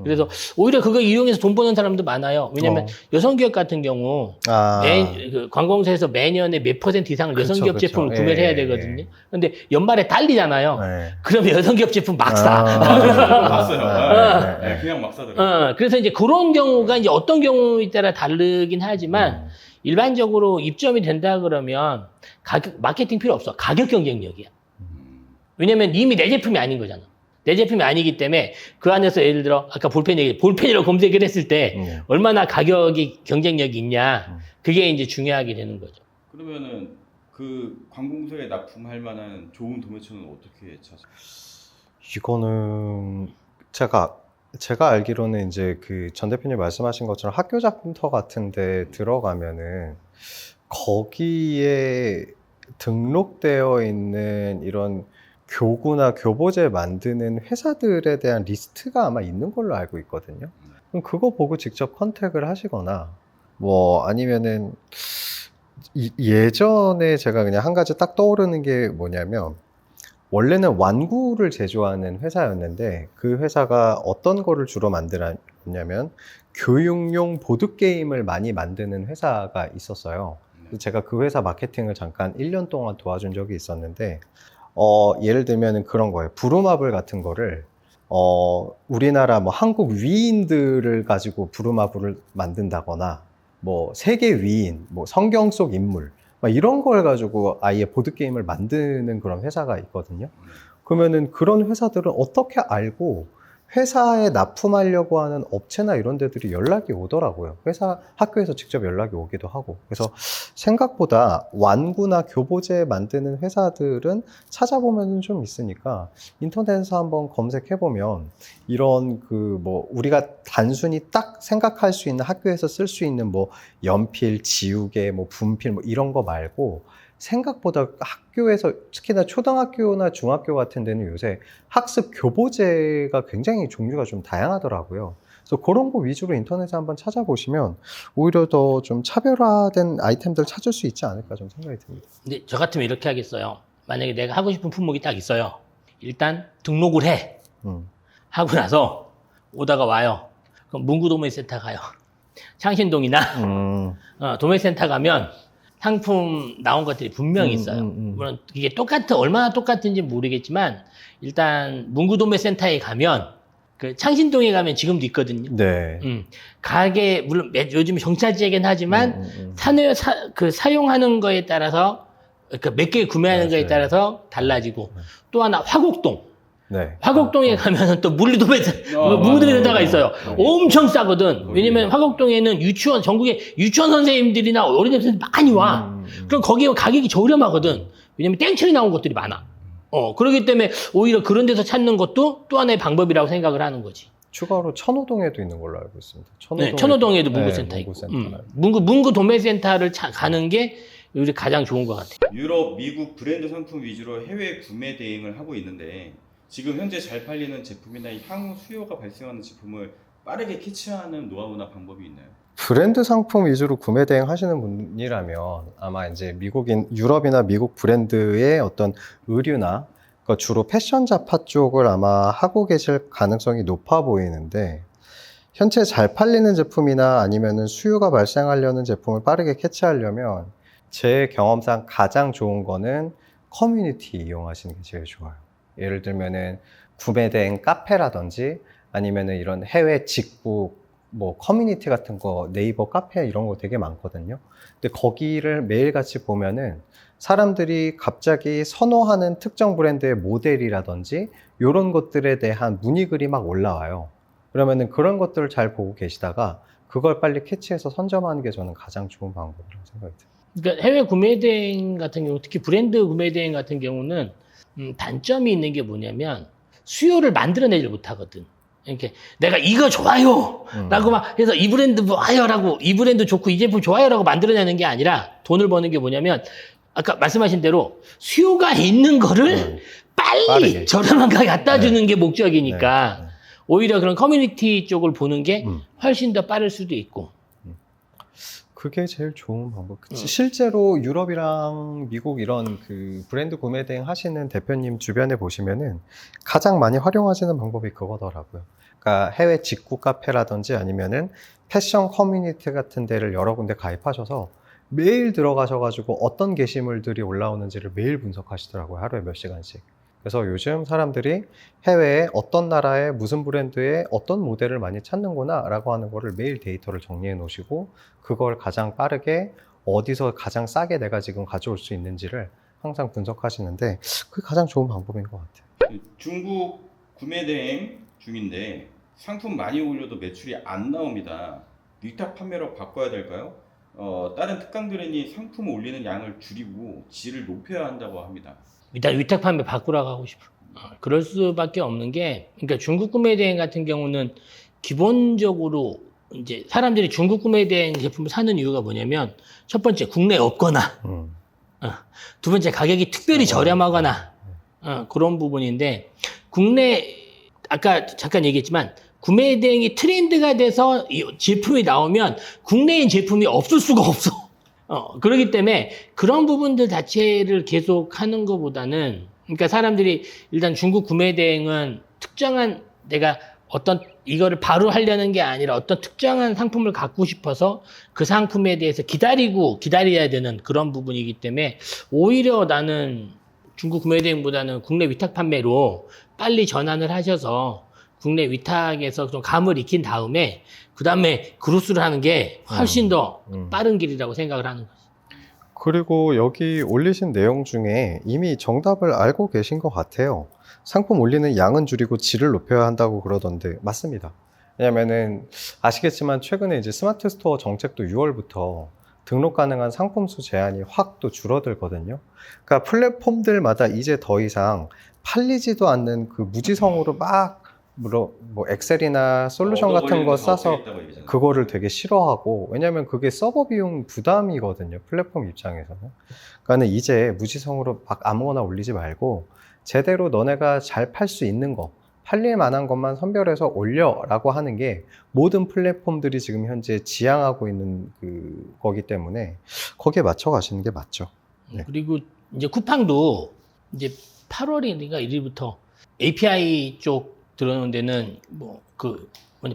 그래서 오히려 그거 이용해서 돈 버는 사람도 많아요. 왜냐면 여성기업 같은 경우 그 관공서에서 매년에 몇 % 이상을 여성기업 제품을 구매를 해야 되거든요. 근데 연말에 달리잖아요. 그러면 여성기업 제품 막 사. 봤어요. 그냥 막 사더라고요. 그래서 이제 그런 경우가 이제 어떤 경우에 따라 다르긴 하지만 일반적으로 입점이 된다 그러면 마케팅 필요 없어. 가격 경쟁력이야. 왜냐면 이미 내 제품이 아닌 거잖아. 내 제품이 아니기 때문에 그 안에서 예를 들어 아까 볼펜이라고 검색을 했을 때 얼마나 가격이 경쟁력이 있냐 그게 이제 중요하게 되는 거죠. 그러면은 그 관공서에 납품할 만한 좋은 도매처는 어떻게 찾아요? 이거는 제가 알기로는 이제 그 전 대표님 말씀하신 것처럼 학교 작품터 같은데 들어가면은 거기에 등록되어 있는 이런 교구나 교보제 만드는 회사들에 대한 리스트가 아마 있는 걸로 알고 있거든요. 그럼 그거 보고 직접 컨택을 하시거나 뭐 아니면은 예전에 제가 그냥 한 가지 딱 떠오르는 게 뭐냐면 원래는 완구를 제조하는 회사였는데 그 회사가 어떤 거를 주로 만들었냐면 교육용 보드게임을 많이 만드는 회사가 있었어요. 그래서 제가 그 회사 마케팅을 잠깐 1년 동안 도와준 적이 있었는데 예를 들면 그런 거예요. 부루마블 같은 거를 우리나라 뭐 한국 위인들을 가지고 부루마블을 만든다거나 뭐 세계 위인, 뭐 성경 속 인물 막 이런 걸 가지고 아예 보드게임을 만드는 그런 회사가 있거든요. 그러면은 그런 회사들은 어떻게 알고 회사에 납품하려고 하는 업체나 이런 데들이 연락이 오더라고요. 학교에서 직접 연락이 오기도 하고. 그래서 생각보다 완구나 교보제 만드는 회사들은 찾아보면 좀 있으니까 인터넷에서 한번 검색해보면 이런 뭐 우리가 단순히 딱 생각할 수 있는 학교에서 쓸 수 있는 뭐 연필, 지우개, 뭐 분필 뭐 이런 거 말고 생각보다 학교에서 특히나 초등학교나 중학교 같은 데는 요새 학습 교보제가 굉장히 종류가 좀 다양하더라고요. 그래서 그런 거 위주로 인터넷에 한번 찾아보시면 오히려 더 좀 차별화된 아이템들 찾을 수 있지 않을까 좀 생각이 듭니다. 근데 저 같으면 이렇게 하겠어요. 만약에 내가 하고 싶은 품목이 딱 있어요. 일단 등록을 해. 하고 나서 오다가 와요. 그럼 문구도매센터 가요. 창신동이나 도매센터 가면 상품 나온 것들이 분명히 있어요. 물론 이게 얼마나 똑같은지 모르겠지만 일단 문구도매센터에 가면 그 창신동에 가면 지금도 있거든요. 네. 가게 물론 요즘 정찰제긴 하지만 사용하는 거에 따라서 그러니까 몇 개 구매하는 거에 따라서 달라지고 또 하나 화곡동. 네. 화곡동에 가면은 또 문구도매센터가 있어요. 엄청 싸거든. 왜냐면 화곡동에는 전국에 유치원 선생님들이나 어린이집 선생님들 많이 와. 그럼 거기 가격이 저렴하거든. 왜냐면 땡처리 나온 것들이 많아. 그렇기 때문에 오히려 그런 데서 찾는 것도 또 하나의 방법이라고 생각을 하는 거지. 추가로 천호동에도 있는 걸로 알고 있습니다. 천호동에도 문구센터 있고. 문구도매센터를 가는 게 요즘 가장 좋은 것 같아요. 유럽, 미국 브랜드 상품 위주로 해외 구매 대행을 하고 있는데 지금 현재 잘 팔리는 제품이나 향후 수요가 발생하는 제품을 빠르게 캐치하는 노하우나 방법이 있나요? 브랜드 상품 위주로 구매 대행 하시는 분이라면 아마 이제 유럽이나 미국 브랜드의 어떤 의류나 그러니까 주로 패션 잡화 쪽을 아마 하고 계실 가능성이 높아 보이는데 현재 잘 팔리는 제품이나 아니면은 수요가 발생하려는 제품을 빠르게 캐치하려면 제 경험상 가장 좋은 거는 커뮤니티 이용하시는 게 제일 좋아요. 예를 들면은 구매 대행 카페라든지 아니면은 이런 해외 직구 뭐 커뮤니티 같은 거 네이버 카페 이런 거 되게 많거든요. 근데 거기를 매일같이 보면은 사람들이 갑자기 선호하는 특정 브랜드의 모델이라든지 이런 것들에 대한 문의글이 막 올라와요. 그러면은 그런 것들을 잘 보고 계시다가 그걸 빨리 캐치해서 선점하는 게 저는 가장 좋은 방법이라고 생각이 듭니다. 그러니까 해외 구매 대행 같은 경우, 특히 브랜드 구매 대행 같은 경우는 단점이 있는 게 뭐냐면 수요를 만들어내질 못하거든. 이렇게 내가 이거 좋아요 라고 막 해서 이 브랜드 좋아요 라고 이 브랜드 좋고 이 제품 좋아요 라고 만들어내는 게 아니라 돈을 버는 게 뭐냐면 아까 말씀하신 대로 수요가 있는 거를 빨리 빠르게. 저렴한 가격에 갖다 주는 게 목적이니까 오히려 그런 커뮤니티 쪽을 보는 게 훨씬 더 빠를 수도 있고. 그게 제일 좋은 방법. 실제로 유럽이랑 미국 이런 그 브랜드 구매 대행 하시는 대표님 주변에 보시면은 가장 많이 활용하시는 방법이 그거더라고요. 그러니까 해외 직구 카페라든지 아니면은 패션 커뮤니티 같은 데를 여러 군데 가입하셔서 매일 들어가셔가지고 어떤 게시물들이 올라오는지를 매일 분석하시더라고요. 하루에 몇 시간씩. 그래서 요즘 사람들이 해외에 어떤 나라의 무슨 브랜드의 어떤 모델을 많이 찾는구나 라고 하는 거를 매일 데이터를 정리해 놓으시고 그걸 가장 빠르게 어디서 가장 싸게 내가 지금 가져올 수 있는지를 항상 분석하시는데 그게 가장 좋은 방법인 것 같아요. 중국 구매 대행 중인데 상품 많이 올려도 매출이 안 나옵니다. 위탁 판매로 바꿔야 될까요? 다른 특강 브랜드이 상품 올리는 양을 줄이고 질을 높여야 한다고 합니다. 일단 위탁 판매 바꾸라고 하고 싶어. 그럴 수밖에 없는 게, 그러니까 중국 구매 대행 같은 경우는 기본적으로 이제 사람들이 중국 구매 대행 제품을 사는 이유가 뭐냐면 첫 번째 국내에 없거나 두 번째 가격이 특별히 저렴하거나 그런 부분인데 국내 아까 잠깐 얘기했지만 구매 대행이 트렌드가 돼서 이 제품이 나오면 국내인 제품이 없을 수가 없어. 그렇기 때문에 그런 부분들 자체를 계속 하는 것보다는 그러니까 사람들이 일단 중국 구매 대행은 특정한 내가 어떤 이거를 바로 하려는 게 아니라 어떤 특정한 상품을 갖고 싶어서 그 상품에 대해서 기다려야 되는 그런 부분이기 때문에 오히려 나는 중국 구매 대행보다는 국내 위탁 판매로 빨리 전환을 하셔서 국내 위탁에서 좀 감을 익힌 다음에 그 다음에 그로스를 하는 게 훨씬 더 빠른 길이라고 생각을 하는 거죠. 그리고 여기 올리신 내용 중에 이미 정답을 알고 계신 것 같아요. 상품 올리는 양은 줄이고 질을 높여야 한다고 그러던데 맞습니다. 왜냐면은 아시겠지만 최근에 이제 스마트 스토어 정책도 6월부터 등록 가능한 상품 수 제한이 확 또 줄어들거든요. 그러니까 플랫폼들마다 이제 더 이상 팔리지도 않는 그 무지성으로 막 뭐 엑셀이나 솔루션 같은 거 싸서 그거를 되게 싫어하고, 왜냐면 그게 서버 비용 부담이거든요, 플랫폼 입장에서는. 그러니까는 이제 무지성으로 막 아무거나 올리지 말고 제대로 너네가 잘 팔 수 있는 거, 팔릴 만한 것만 선별해서 올려라고 하는 게 모든 플랫폼들이 지금 현재 지향하고 있는 거기 때문에 거기에 맞춰 가시는 게 맞죠. 네. 그리고 이제 쿠팡도 이제 8월인가 1일부터 API 쪽 들어오는 데는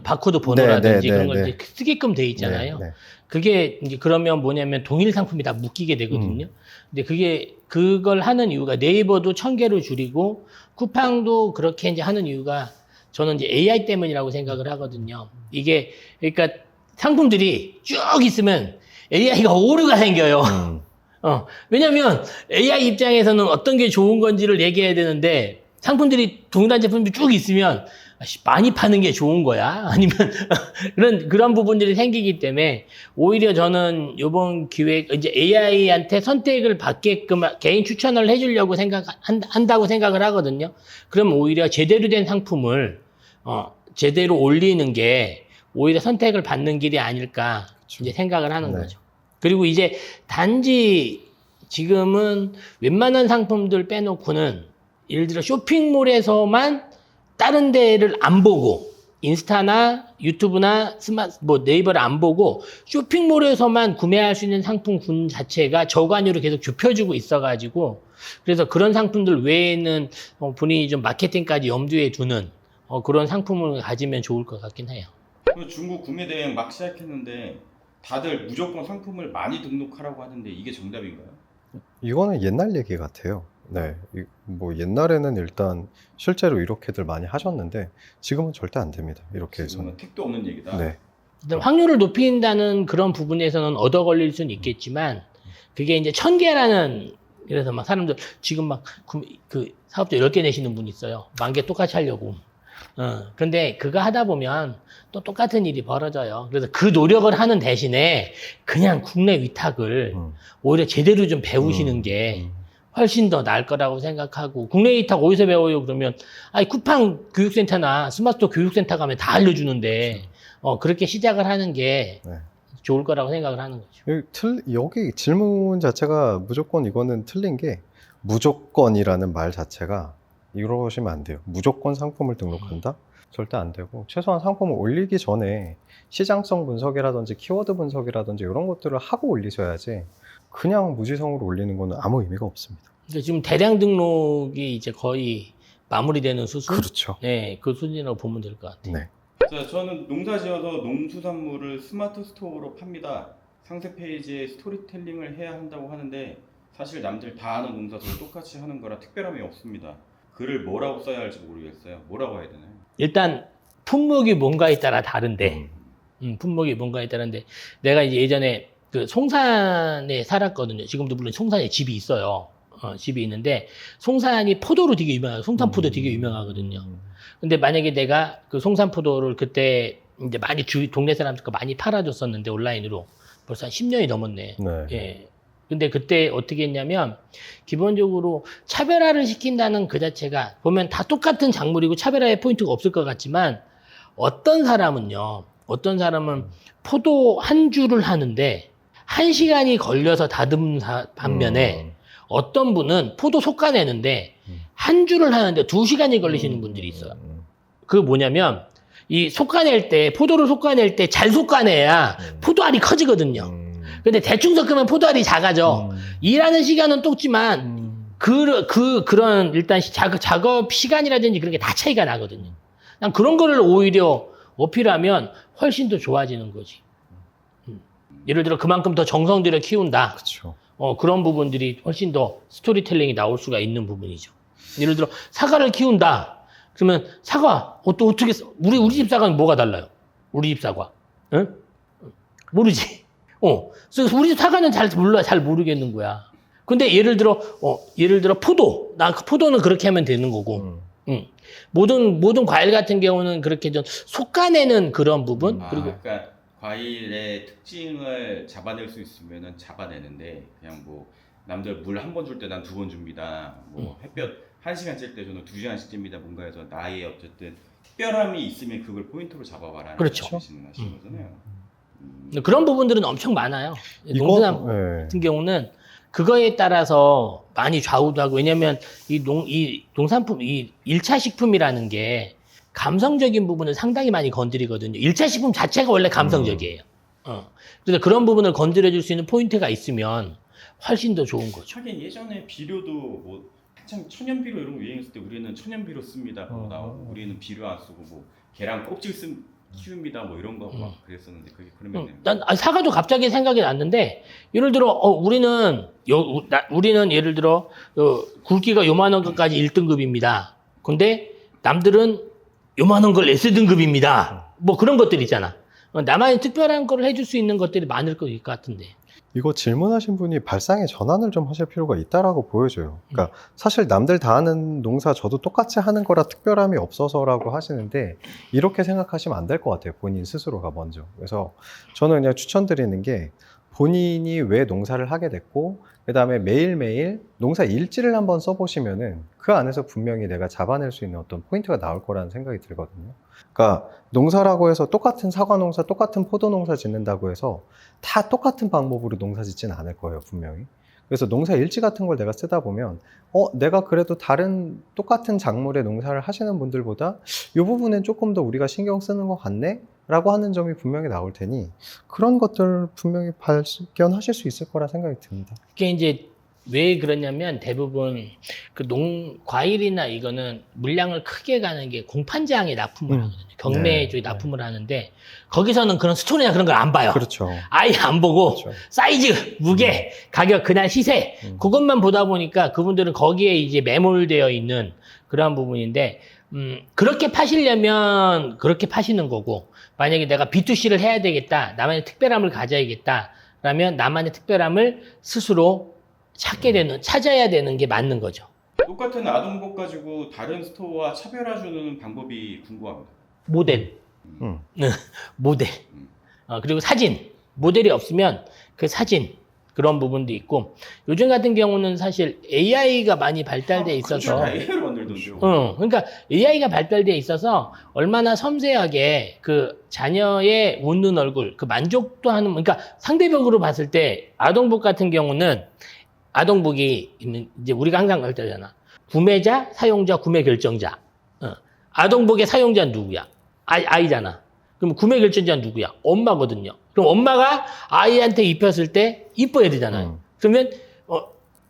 바코드 번호라든지 그런 걸 이제 쓰게끔 돼 있잖아요. 그게 이제 그러면 뭐냐면 동일 상품이 다 묶이게 되거든요. 근데 그걸 하는 이유가 네이버도 1000개로 줄이고 쿠팡도 그렇게 이제 하는 이유가 저는 이제 AI 때문이라고 생각을 하거든요. 이게 그러니까 상품들이 쭉 있으면 AI가 오류가 생겨요. 왜냐면 AI 입장에서는 어떤 게 좋은 건지를 얘기해야 되는데 상품들이 동일한 제품이 쭉 있으면 많이 파는 게 좋은 거야? 아니면 그런 부분들이 생기기 때문에 오히려 저는 이번 기획 이제 AI한테 선택을 받게끔 개인 추천을 해주려고 한다고 생각을 하거든요. 그럼 오히려 제대로 된 상품을 제대로 올리는 게 오히려 선택을 받는 길이 아닐까 이제 생각을 하는 거죠. 그리고 이제 단지 지금은 웬만한 상품들 빼놓고는 예를 들어 쇼핑몰에서만 다른 데를 안 보고 인스타나 유튜브나 네이버를 안 보고 쇼핑몰에서만 구매할 수 있는 상품군 자체가 저관유로 계속 좁혀지고 있어가지고 그래서 그런 상품들 외에는 본인이 좀 마케팅까지 염두에 두는 그런 상품을 가지면 좋을 것 같긴 해요. 중국 구매 대행 막 시작했는데 다들 무조건 상품을 많이 등록하라고 하는데 이게 정답인가요? 이거는 옛날 얘기 같아요. 네, 뭐 옛날에는 일단 실제로 이렇게들 많이 하셨는데 지금은 절대 안 됩니다. 이렇게 해서는 택도 없는 얘기다. 네. 확률을 높인다는 그런 부분에서는 얻어 걸릴 수는 있겠지만 그게 이제 1000개라는 그래서 막 사람들 지금 막 그 사업자 10개 내시는 분이 있어요. 10,000개 똑같이 하려고. 근데 그거 하다 보면 또 똑같은 일이 벌어져요. 그래서 그 노력을 하는 대신에 그냥 국내 위탁을 오히려 제대로 좀 배우시는 게 훨씬 더 나을 거라고 생각하고 국내 위탁 어디서 배워요? 그러면 쿠팡 교육센터나 스마트스토어 교육센터 가면 다 알려주는데 그렇게 시작을 하는 게 좋을 거라고 생각을 하는 거죠. 여기 질문 자체가 무조건 이거는 틀린 게 무조건이라는 말 자체가 이러시면 안 돼요. 무조건 상품을 등록한다? 절대 안 되고 최소한 상품을 올리기 전에 시장성 분석이라든지 키워드 분석이라든지 이런 것들을 하고 올리셔야지 그냥 무지성으로 올리는 거는 아무 의미가 없습니다. 그러니까 지금 대량 등록이 이제 거의 마무리되는 수준? 그렇죠. 네, 그 수준이라고 보면 될 것 같아요. 네. 자, 저는 농사지어서 농수산물을 스마트 스토어로 팝니다. 상세 페이지에 스토리텔링을 해야 한다고 하는데 사실 남들 다 아는 농사도 똑같이 하는 거라 특별함이 없습니다. 글을 뭐라고 써야 할지 모르겠어요. 뭐라고 해야 되나요? 일단 품목이 뭔가에 따라 다른데 품목이 뭔가에 따른데 내가 이제 예전에 그 송산에 살았거든요. 지금도 물론 송산에 집이 있어요. 집이 있는데 송산이 포도로 되게 유명하고 송산포도 되게 유명하거든요. 근데 만약에 내가 그 송산포도를 그때 이제 많이 동네 사람들 거 많이 팔아줬었는데 온라인으로 벌써 한 10년이 넘었네. 네. 예. 근데 그때 어떻게 했냐면 기본적으로 차별화를 시킨다는 그 자체가 보면 다 똑같은 작물이고 차별화의 포인트가 없을 것 같지만 어떤 사람은 포도 한 주를 하는데 1시간이 걸려서 다듬는 반면에 어떤 분은 포도 솎아내는데 한 줄을 하는데 2시간이 걸리시는 분들이 있어요. 그 뭐냐면 이 솎아낼 때 포도를 솎아낼 때 잘 솎아내야 포도알이 커지거든요. 근데 대충 섞으면 포도알이 작아져. 일하는 시간은 똑지만 그런 일단 작업 시간이라든지 그런 게 다 차이가 나거든요. 난 그런 거를 오히려 어필하면 훨씬 더 좋아지는 거지. 예를 들어 그만큼 더 정성 들여 키운다. 그렇죠. 그런 부분들이 훨씬 더 스토리텔링이 나올 수가 있는 부분이죠. 예를 들어 사과를 키운다. 그러면 사과 또 어떻게 우리 집 사과는 뭐가 달라요? 우리 집 사과, 응? 모르지. 그래서 우리 집 사과는 잘 모르겠는 거야. 근데 예를 들어 포도는 그렇게 하면 되는 거고, 모든 과일 같은 경우는 그렇게 좀 솎아내는 그런 부분. 그리고 그러니까 과일의 특징을 잡아낼 수 있으면은 잡아내는데 그냥 뭐 남들 물 한 번 줄 때 난 2번 줍니다. 뭐 햇볕 1시간 찔 때 저는 2시간씩 찝니다. 뭔가 해서 나의 어쨌든 특별함이 있으면 그걸 포인트로 잡아봐라는 그렇죠. 말씀이신 거잖아요. 그런 부분들은 엄청 많아요. 농수산 같은 경우는 그거에 따라서 많이 좌우도 하고, 왜냐면 이 농산품, 이 1차 식품이라는 게 감성적인 부분을 상당히 많이 건드리거든요. 1차 식품 자체가 원래 감성적이에요. 그래서 그런 부분을 건드려줄 수 있는 포인트가 있으면 훨씬 더 좋은 거죠. 하긴 예전에 비료도 뭐 한참 천연 비료 이런 거 유행했을 때 우리는 천연 비료 씁니다. 뭐 나오고 우리는 비료 안 쓰고 뭐 계란 껍질 키웁니다. 뭐 이런 거 막 그랬었는데 그게 그러면 난 사과도 갑자기 생각이 났는데, 예를 들어 우리는 예를 들어 굵기가 요만한 것까지 1등급입니다. 근데 남들은 요만한 걸 S등급입니다. 뭐 그런 것들 있잖아. 나만의 특별한 걸 해줄 수 있는 것들이 많을 것 같은데. 이거 질문하신 분이 발상의 전환을 좀 하실 필요가 있다라고 보여져요. 그러니까 사실 남들 다 하는 농사 저도 똑같이 하는 거라 특별함이 없어서라고 하시는데, 이렇게 생각하시면 안 될 것 같아요. 본인 스스로가 먼저. 그래서 저는 그냥 추천드리는 게, 본인이 왜 농사를 하게 됐고 그 다음에 매일매일 농사 일지를 한번 써보시면은 그 안에서 분명히 내가 잡아낼 수 있는 어떤 포인트가 나올 거라는 생각이 들거든요. 그러니까 농사라고 해서 똑같은 사과 농사, 똑같은 포도 농사 짓는다고 해서 다 똑같은 방법으로 농사 짓지는 않을 거예요, 분명히. 그래서 농사 일지 같은 걸 내가 쓰다 보면 내가 그래도 다른 똑같은 작물의 농사를 하시는 분들보다 이 부분은 조금 더 우리가 신경 쓰는 것 같네? 라고 하는 점이 분명히 나올 테니 그런 것들 분명히 발견하실 수 있을 거라 생각이 듭니다. 그게 이제 왜 그러냐면 대부분 그 과일이나 이거는 물량을 크게 가는 게 공판장에 납품을 하거든요. 경매 쪽에 납품을 하는데 거기서는 그런 스토리나 그런 걸 안 봐요. 그렇죠. 아예 안 보고 그렇죠. 사이즈, 무게, 가격, 그날 시세 그것만 보다 보니까 그분들은 거기에 이제 매몰되어 있는 그러한 부분인데 그렇게 파시려면 그렇게 파시는 거고, 만약에 내가 B2C를 해야 되겠다, 나만의 특별함을 가져야겠다 라면 나만의 특별함을 스스로 찾아야 되는 게 맞는 거죠. 똑같은 아동복 가지고 다른 스토어와 차별화주는 방법이 궁금합니다. 모델. 모델. 그리고 사진. 모델이 없으면 그 사진. 그런 부분도 있고, 요즘 같은 경우는 사실 AI가 많이 발달돼 있어서 AI로 만들던데요. 그러니까 AI가 발달돼 있어서 얼마나 섬세하게 그 자녀의 웃는 얼굴, 그 만족도 하는, 그러니까 상대적으로 봤을 때 아동복 같은 경우는 아동복이 있는, 이제 우리가 항상 할 때잖아. 구매자, 사용자, 구매 결정자. 아동복의 사용자는 누구야? 아이잖아. 그럼 구매 결정자는 누구야? 엄마거든요. 그럼 엄마가 아이한테 입혔을 때 이뻐야 되잖아요. 그러면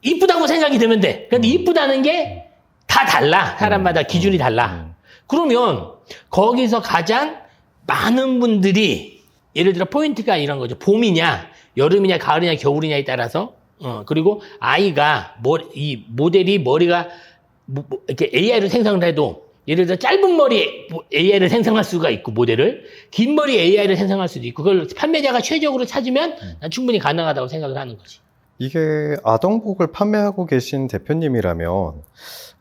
이쁘다고 생각이 되면 돼. 근데 이쁘다는 게 다 달라. 사람마다 기준이 달라. 그러면 거기서 가장 많은 분들이, 예를 들어 포인트가 이런 거죠. 봄이냐, 여름이냐, 가을이냐, 겨울이냐에 따라서, 그리고 아이가 이 모델이 머리가 이렇게 AI로 생성을 해도, 예를 들어 짧은 머리 AI를 생성할 수가 있고, 모델을 긴 머리 AI를 생성할 수도 있고, 그걸 판매자가 최적으로 찾으면 난 충분히 가능하다고 생각을 하는 거지. 이게 아동복을 판매하고 계신 대표님이라면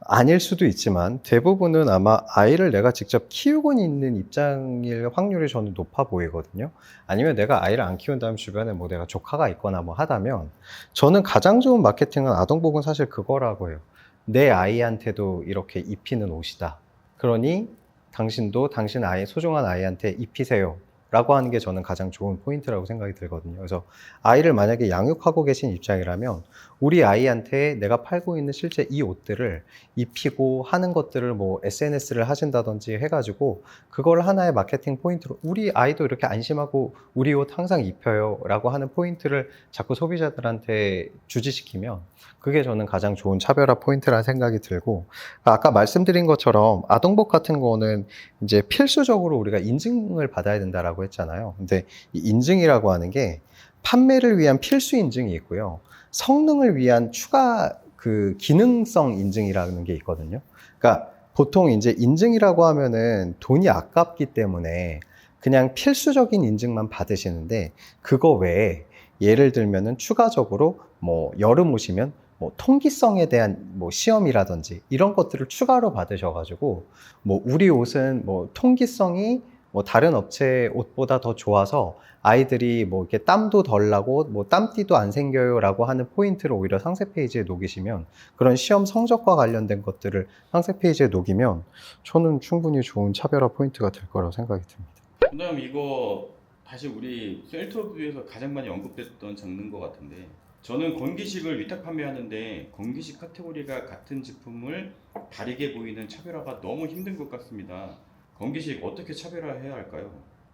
아닐 수도 있지만 대부분은 아마 아이를 내가 직접 키우고 있는 입장일 확률이 저는 높아 보이거든요. 아니면 내가 아이를 안 키운다면 주변에 뭐 내가 조카가 있거나 뭐 하다면, 저는 가장 좋은 마케팅은 아동복은 사실 그거라고 해요. 내 아이한테도 이렇게 입히는 옷이다. 그러니 당신도 당신 소중한 아이한테 입히세요 라고 하는 게 저는 가장 좋은 포인트라고 생각이 들거든요. 그래서 아이를 만약에 양육하고 계신 입장이라면 우리 아이한테 내가 팔고 있는 실제 이 옷들을 입히고 하는 것들을 뭐 SNS를 하신다든지 해가지고 그걸 하나의 마케팅 포인트로 우리 아이도 이렇게 안심하고 우리 옷 항상 입혀요 라고 하는 포인트를 자꾸 소비자들한테 주지시키면 그게 저는 가장 좋은 차별화 포인트라는 생각이 들고, 아까 말씀드린 것처럼 아동복 같은 거는 이제 필수적으로 우리가 인증을 받아야 된다라고 했잖아요. 근데 이 인증이라고 하는 게 판매를 위한 필수 인증이 있고요. 성능을 위한 추가 그 기능성 인증이라는 게 있거든요. 그러니까 보통 이제 인증이라고 하면은 돈이 아깝기 때문에 그냥 필수적인 인증만 받으시는데, 그거 외에 예를 들면은 추가적으로 뭐 여름 오시면 뭐 통기성에 대한 뭐 시험이라든지 이런 것들을 추가로 받으셔가지고 뭐 우리 옷은 뭐 통기성이 뭐 다른 업체 옷보다 더 좋아서 아이들이 뭐 이렇게 땀도 덜 나고 뭐 땀띠도 안 생겨요 라고 하는 포인트를 오히려 상세 페이지에 녹이시면, 그런 시험 성적과 관련된 것들을 상세 페이지에 녹이면 저는 충분히 좋은 차별화 포인트가 될 거라고 생각이 듭니다. 그다음 이거 다시 우리 셀토뷰에서 가장 많이 언급됐던 장르인 것 같은데, 저는 건기식을 위탁 판매하는데 건기식 카테고리가 같은 제품을 다르게 보이는 차별화가 너무 힘든 것 같습니다. 건기식 어떻게 차별화해야 할까요?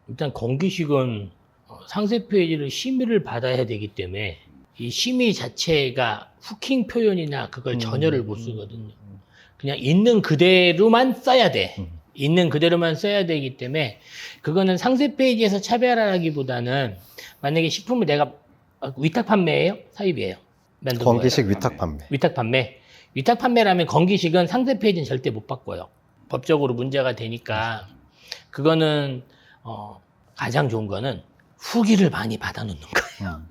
일단 건기식은 상세 페이지를 심의를 받아야 되기 때문에 이 심의 자체가 후킹 표현이나 그걸 전혀를 못 쓰거든요. 그냥 있는 그대로만 써야 돼. 있는 그대로만 써야 되기 때문에 그거는 상세 페이지에서 차별화라기보다는, 만약에 식품을 내가 위탁 판매예요? 사입이에요? 만든 건기식 거예요? 위탁 판매. 위탁 판매. 위탁 판매라면 건기식은 상세 페이지는 절대 못 바꿔요. 법적으로 문제가 되니까. 그거는 가장 좋은 거는 후기를 많이 받아놓는 거예요.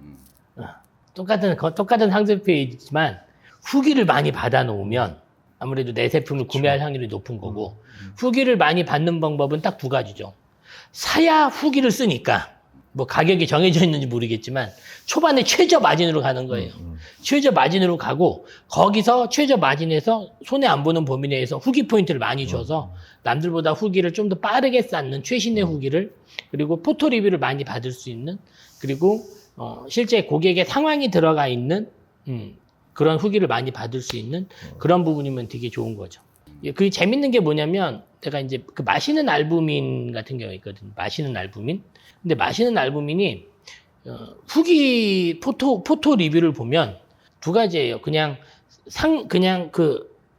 똑같은 상세 페이지지만 후기를 많이 받아놓으면 아무래도 내 제품을 구매할 확률이 높은 거고, 후기를 많이 받는 방법은 딱 두 가지죠. 사야 후기를 쓰니까 뭐 가격이 정해져 있는지 모르겠지만 초반에 최저 마진으로 가는 거예요. 최저 마진으로 가고 거기서 최저 마진에서 손해 안 보는 범위 내에서 후기 포인트를 많이 줘서 남들보다 후기를 좀 더 빠르게 쌓는 최신의 후기를, 그리고 포토 리뷰를 많이 받을 수 있는, 그리고 실제 고객의 상황이 들어가 있는 그런 후기를 많이 받을 수 있는 그런 부분이면 되게 좋은 거죠. 그 재밌는 게 뭐냐면, 제가 이제 그 마시는 알부민 같은 경우가 있거든요. 마시는 알부민. 근데 마시는 알부민이 후기 포토 리뷰를 보면 두 가지예요. 그냥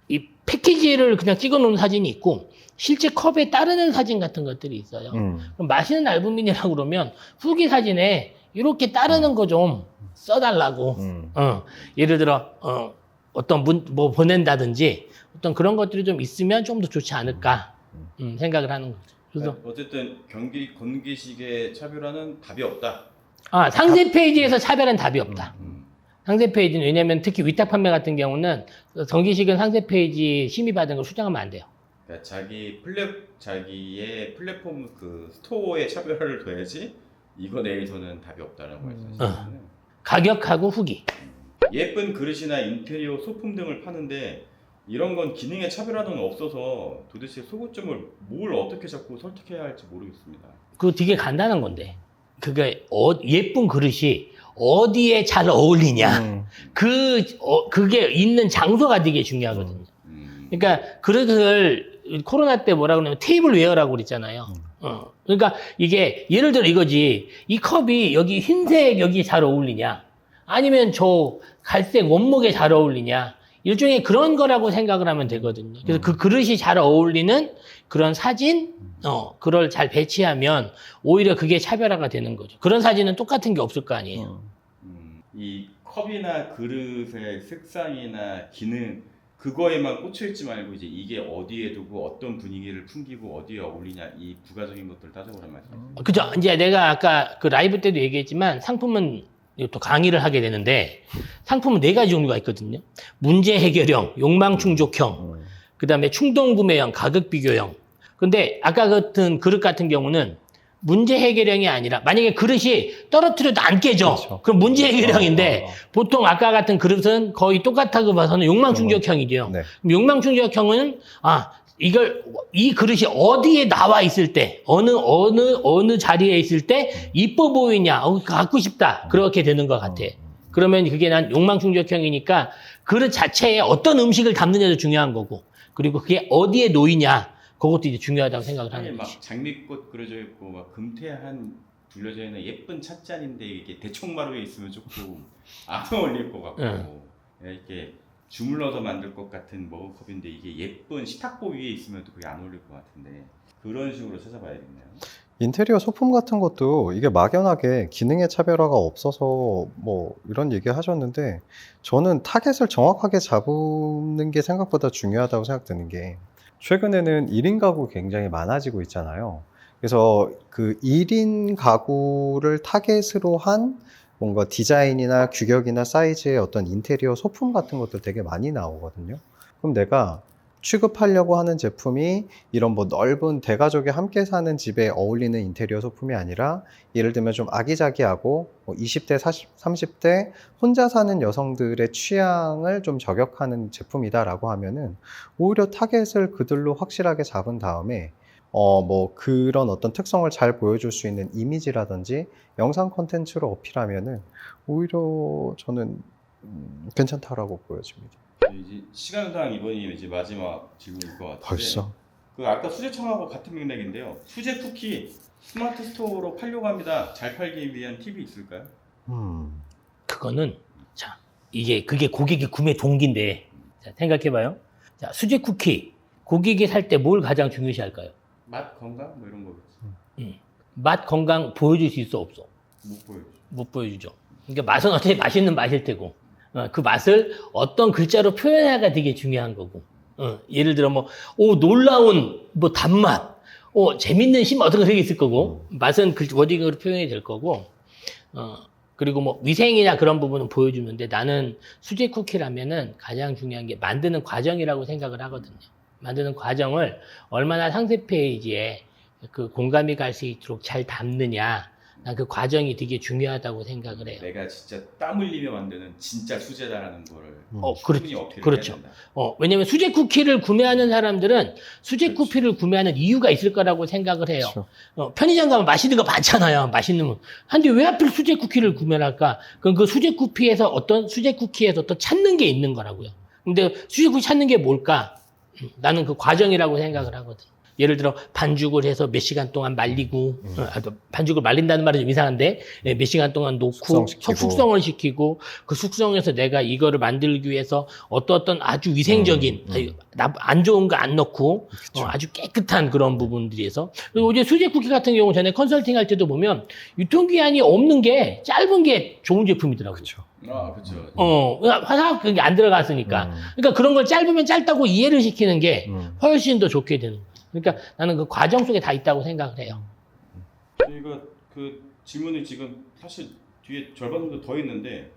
이 패키지를 그냥 찍어 놓은 사진이 있고, 실제 컵에 따르는 사진 같은 것들이 있어요. 그럼 마시는 알부민이라고 그러면 후기 사진에 이렇게 따르는 거 좀 써달라고. 예를 들어 어떤 뭐 보낸다든지 어떤 그런 것들이 좀 있으면 좀 더 좋지 않을까 생각을 하는 거죠. 그래서 어쨌든 건기식의 차별화는 답이 없다. 상세 페이지에서 차별은 답이 없다. 상세 페이지는, 왜냐면 특히 위탁 판매 같은 경우는 건기식은 상세 페이지 심의받은 걸 수정하면 안 돼요. 그러니까 자기의 플랫폼 그 스토어에 차별화를 둬야지, 이거 내에서는 답이 없다라고 말씀하시잖아요. 가격하고 후기. 예쁜 그릇이나 인테리어 소품 등을 파는데 이런 건 기능의 차별화는 없어서 도대체 소구점을 뭘 어떻게 자꾸 설득해야 할지 모르겠습니다. 그거 되게 간단한 건데, 그게 예쁜 그릇이 어디에 잘 어울리냐, 그게 있는 장소가 되게 중요하거든요. 그러니까 그릇을 코로나 때 뭐라 그러냐면 테이블 웨어라고 그랬잖아요. 그러니까 이게 예를 들어 이거지, 이 컵이 여기 흰색 여기 잘 어울리냐, 아니면 저 갈색 원목에 잘 어울리냐, 일종의 그런 거라고 생각을 하면 되거든요. 그래서 그 그릇이 잘 어울리는 그런 사진, 그걸 잘 배치하면 오히려 그게 차별화가 되는 거죠. 그런 사진은 똑같은 게 없을 거 아니에요. 이 컵이나 그릇의 색상이나 기능, 그거에만 꽂혀있지 말고 이제 이게 어디에 두고 어떤 분위기를 풍기고 어디에 어울리냐, 이 부가적인 것들을 따져보란 말이죠. 그죠. 이제 내가 아까 그 라이브 때도 얘기했지만 상품은 또 강의를 하게 되는데, 상품은 4가지 종류가 있거든요. 문제 해결형, 욕망 충족형, 그 다음에 충동 구매형, 가격 비교형. 근데 아까 같은 그릇 같은 경우는 문제 해결형이 아니라, 만약에 그릇이 떨어뜨려도 안 깨져. 그렇죠. 그럼 문제 해결형인데, 보통 아까 같은 그릇은 거의 똑같다고 봐서는 욕망 충족형이죠. 네. 욕망 충족형은 이 그릇이 어디에 나와 있을 때, 어느 자리에 있을 때 이뻐 보이냐, 갖고 싶다. 그렇게 되는 것 같아. 그러면 그게 난 욕망 충족형이니까 그릇 자체에 어떤 음식을 담느냐도 중요한 거고, 그리고 그게 어디에 놓이냐, 그것도 이제 중요하다고 생각을 아니, 하는 막 거지. 장미꽃 그려져 있고 막 금태한 둘러져 있는 예쁜 찻잔인데 이게 대청마루에 있으면 조금 안 어울릴 것 같고 이렇게 주물러서 만들 것 같은 머그컵인데 이게 예쁜 식탁보 위에 있으면 또 그게 안 어울릴 것 같은데 그런 식으로 찾아봐야겠네요. 인테리어 소품 같은 것도 이게 막연하게 기능의 차별화가 없어서 뭐 이런 얘기 하셨는데, 저는 타겟을 정확하게 잡는 게 생각보다 중요하다고 생각드는 게, 최근에는 1인 가구 굉장히 많아지고 있잖아요. 그래서 그 1인 가구를 타겟으로 한 뭔가 디자인이나 규격이나 사이즈의 어떤 인테리어 소품 같은 것들 되게 많이 나오거든요. 그럼 내가 취급하려고 하는 제품이 이런 뭐 넓은 대가족이 함께 사는 집에 어울리는 인테리어 소품이 아니라, 예를 들면 좀 아기자기하고 뭐 20대, 30대 혼자 사는 여성들의 취향을 좀 저격하는 제품이다라고 하면은, 오히려 타겟을 그들로 확실하게 잡은 다음에 뭐 그런 어떤 특성을 잘 보여줄 수 있는 이미지라든지 영상 콘텐츠로 어필하면은 오히려 저는 괜찮다라고 보여집니다. 이제 시간상 이번이 이제 마지막 질문일 것 같은데 벌써? 그 아까 수제청하고 같은 맥락인데요. 수제 쿠키 스마트 스토어로 팔려고 합니다. 잘 팔기 위한 팁이 있을까요? 그거는, 자, 그게 고객의 구매 동기인데, 자, 생각해봐요. 자, 수제 쿠키. 고객이 살 때 뭘 가장 중요시 할까요? 맛, 건강 뭐 이런 거겠지. 맛, 건강 보여줄 수 있어, 없어? 못 보여줘. 못 보여주죠. 그러니까 맛은 어차피 맛있는 맛일 테고, 그 맛을 어떤 글자로 표현하기가 되게 중요한 거고, 예를 들어 놀라운 단맛, 재밌는 심 어떤 거 되게 있을 거고, 맛은 워딩으로 표현이 될 거고, 그리고 위생이나 그런 부분은 보여주는데, 나는 수제 쿠키라면은 가장 중요한 게 만드는 과정이라고 생각을 하거든요. 만드는 과정을 얼마나 상세 페이지에 그 공감이 갈 수 있도록 잘 담느냐, 난 그 과정이 되게 중요하다고 생각을 해요. 내가 진짜 땀 흘리며 만드는 진짜 수제다라는 거를 충분히 어필을 그렇죠. 해야 된다. 왜냐면 수제 쿠키를 구매하는 사람들은 수제 쿠키를 구매하는 이유가 있을 거라고 생각을 해요. 그렇죠. 편의점 가면 맛있는 거 많잖아요. 맛있는 거. 근데 왜 하필 수제 쿠키를 구매를 할까? 그럼 그 수제 쿠키에서 어떤 찾는 게 있는 거라고요. 근데 수제 쿠키 찾는 게 뭘까? 나는 그 과정이라고 생각을 하거든. 예를 들어 반죽을 해서 몇 시간 동안 말리고, 반죽을 말린다는 말이 좀 이상한데, 몇 시간 동안 놓고 숙성을 시키고, 그 숙성해서 내가 이거를 만들기 위해서 어떤 아주 위생적인, 안 좋은 거 안 넣고, 아주 깨끗한 그런 부분들에서. 그리고 이제 수제 쿠키 같은 경우 전에 컨설팅 할 때도 보면 유통기한이 없는 게 짧은 게 좋은 제품이더라고요. 그렇죠. 아, 그렇죠. 화학 그게 안 들어갔으니까. 그러니까 그런 걸 짧으면 짧다고 이해를 시키는 게 훨씬 더 좋게 되는 거예요. 그러니까 나는 그 과정 속에 다 있다고 생각을 해요. 저희가 그 질문이 지금 사실 뒤에 절반 정도 더 있는데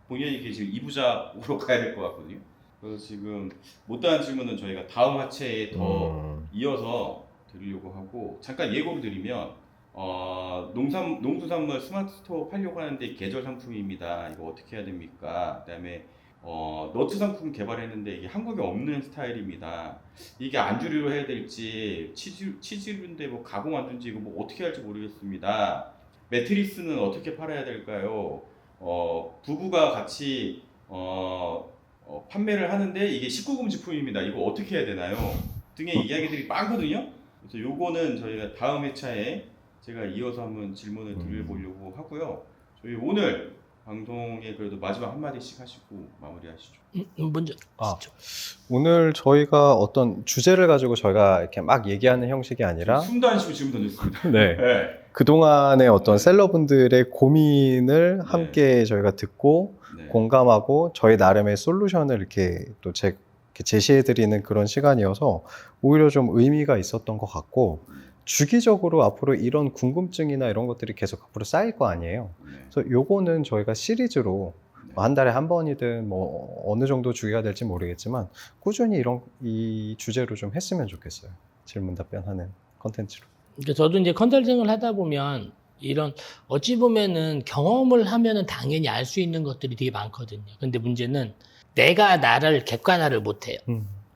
본의 아니게 지금 2부작으로 가야 될 것 같거든요. 그래서 지금 못다한 질문은 저희가 다음 화체에 더 이어서 드리려고 하고, 잠깐 예고를 드리면 농수산물 스마트 스토어 팔려고 하는데 계절 상품입니다. 이거 어떻게 해야 됩니까? 그다음에 너트 상품 개발했는데 이게 한국에 없는 스타일입니다. 이게 안주류로 해야 될지 치즈류인데 가공 안주인지 이거 어떻게 할지 모르겠습니다. 매트리스는 어떻게 팔아야 될까요? 부부가 같이 판매를 하는데 이게 19금지품입니다. 이거 어떻게 해야 되나요? 등의 이야기들이 많거든요. 그래서 요거는 저희가 다음 회차에 제가 이어서 한번 질문을 드려보려고 하고요. 저희 오늘 방송에 그래도 마지막 한마디씩 하시고 마무리하시죠. 먼저. 오늘 저희가 어떤 주제를 가지고 저희가 이렇게 막 얘기하는 형식이 아니라, 숨도 안 쉬고 질문 던졌습니다. 네. 네. 그동안의 어떤 셀러분들의 고민을 함께 저희가 듣고 네. 공감하고 저희 나름의 솔루션을 이렇게 또 제시해드리는 그런 시간이어서 오히려 좀 의미가 있었던 것 같고, 주기적으로 앞으로 이런 궁금증이나 이런 것들이 계속 앞으로 쌓일 거 아니에요. 그래서 요거는 저희가 시리즈로 한 달에 한 번이든 어느 정도 주기가 될지 모르겠지만 꾸준히 이 주제로 좀 했으면 좋겠어요. 질문 답변하는 컨텐츠로. 그러니까 저도 이제 컨설팅을 하다 보면 이런 어찌 보면은 경험을 하면은 당연히 알 수 있는 것들이 되게 많거든요. 근데 문제는 내가 나를 객관화를 못 해요.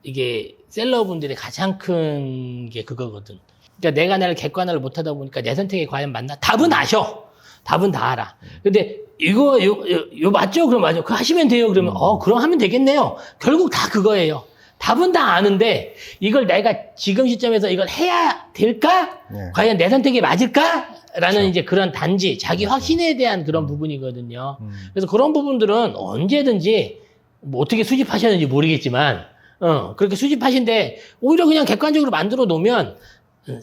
이게 셀러분들의 가장 큰 게 그거거든. 그러니까 내가 나를 객관화를 못하다 보니까 내 선택이 과연 맞나? 답은 아셔. 답은 다 알아. 근데 이거 요 맞죠? 그럼 맞죠. 그거 하시면 돼요. 그러면 그럼 하면 되겠네요. 결국 다 그거예요. 답은 다 아는데 이걸 내가 지금 시점에서 이걸 해야 될까? 네. 과연 내 선택이 맞을까? 라는 그렇죠. 이제 그런 단지 자기 확신에 대한 그런 부분이거든요. 그래서 그런 부분들은 언제든지 뭐 어떻게 수집하셨는지 모르겠지만 그렇게 수집하신데 오히려 그냥 객관적으로 만들어 놓으면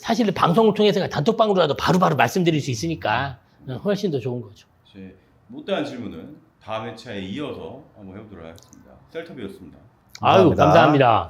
사실 방송을 통해서 그냥 단톡방으로라도 바로바로 말씀드릴 수 있으니까 훨씬 더 좋은 거죠. 이제 못다한 질문은 다음 회차에 이어서 한번 해보도록 하겠습니다. 셀터비였습니다. 아유, 감사합니다. 감사합니다.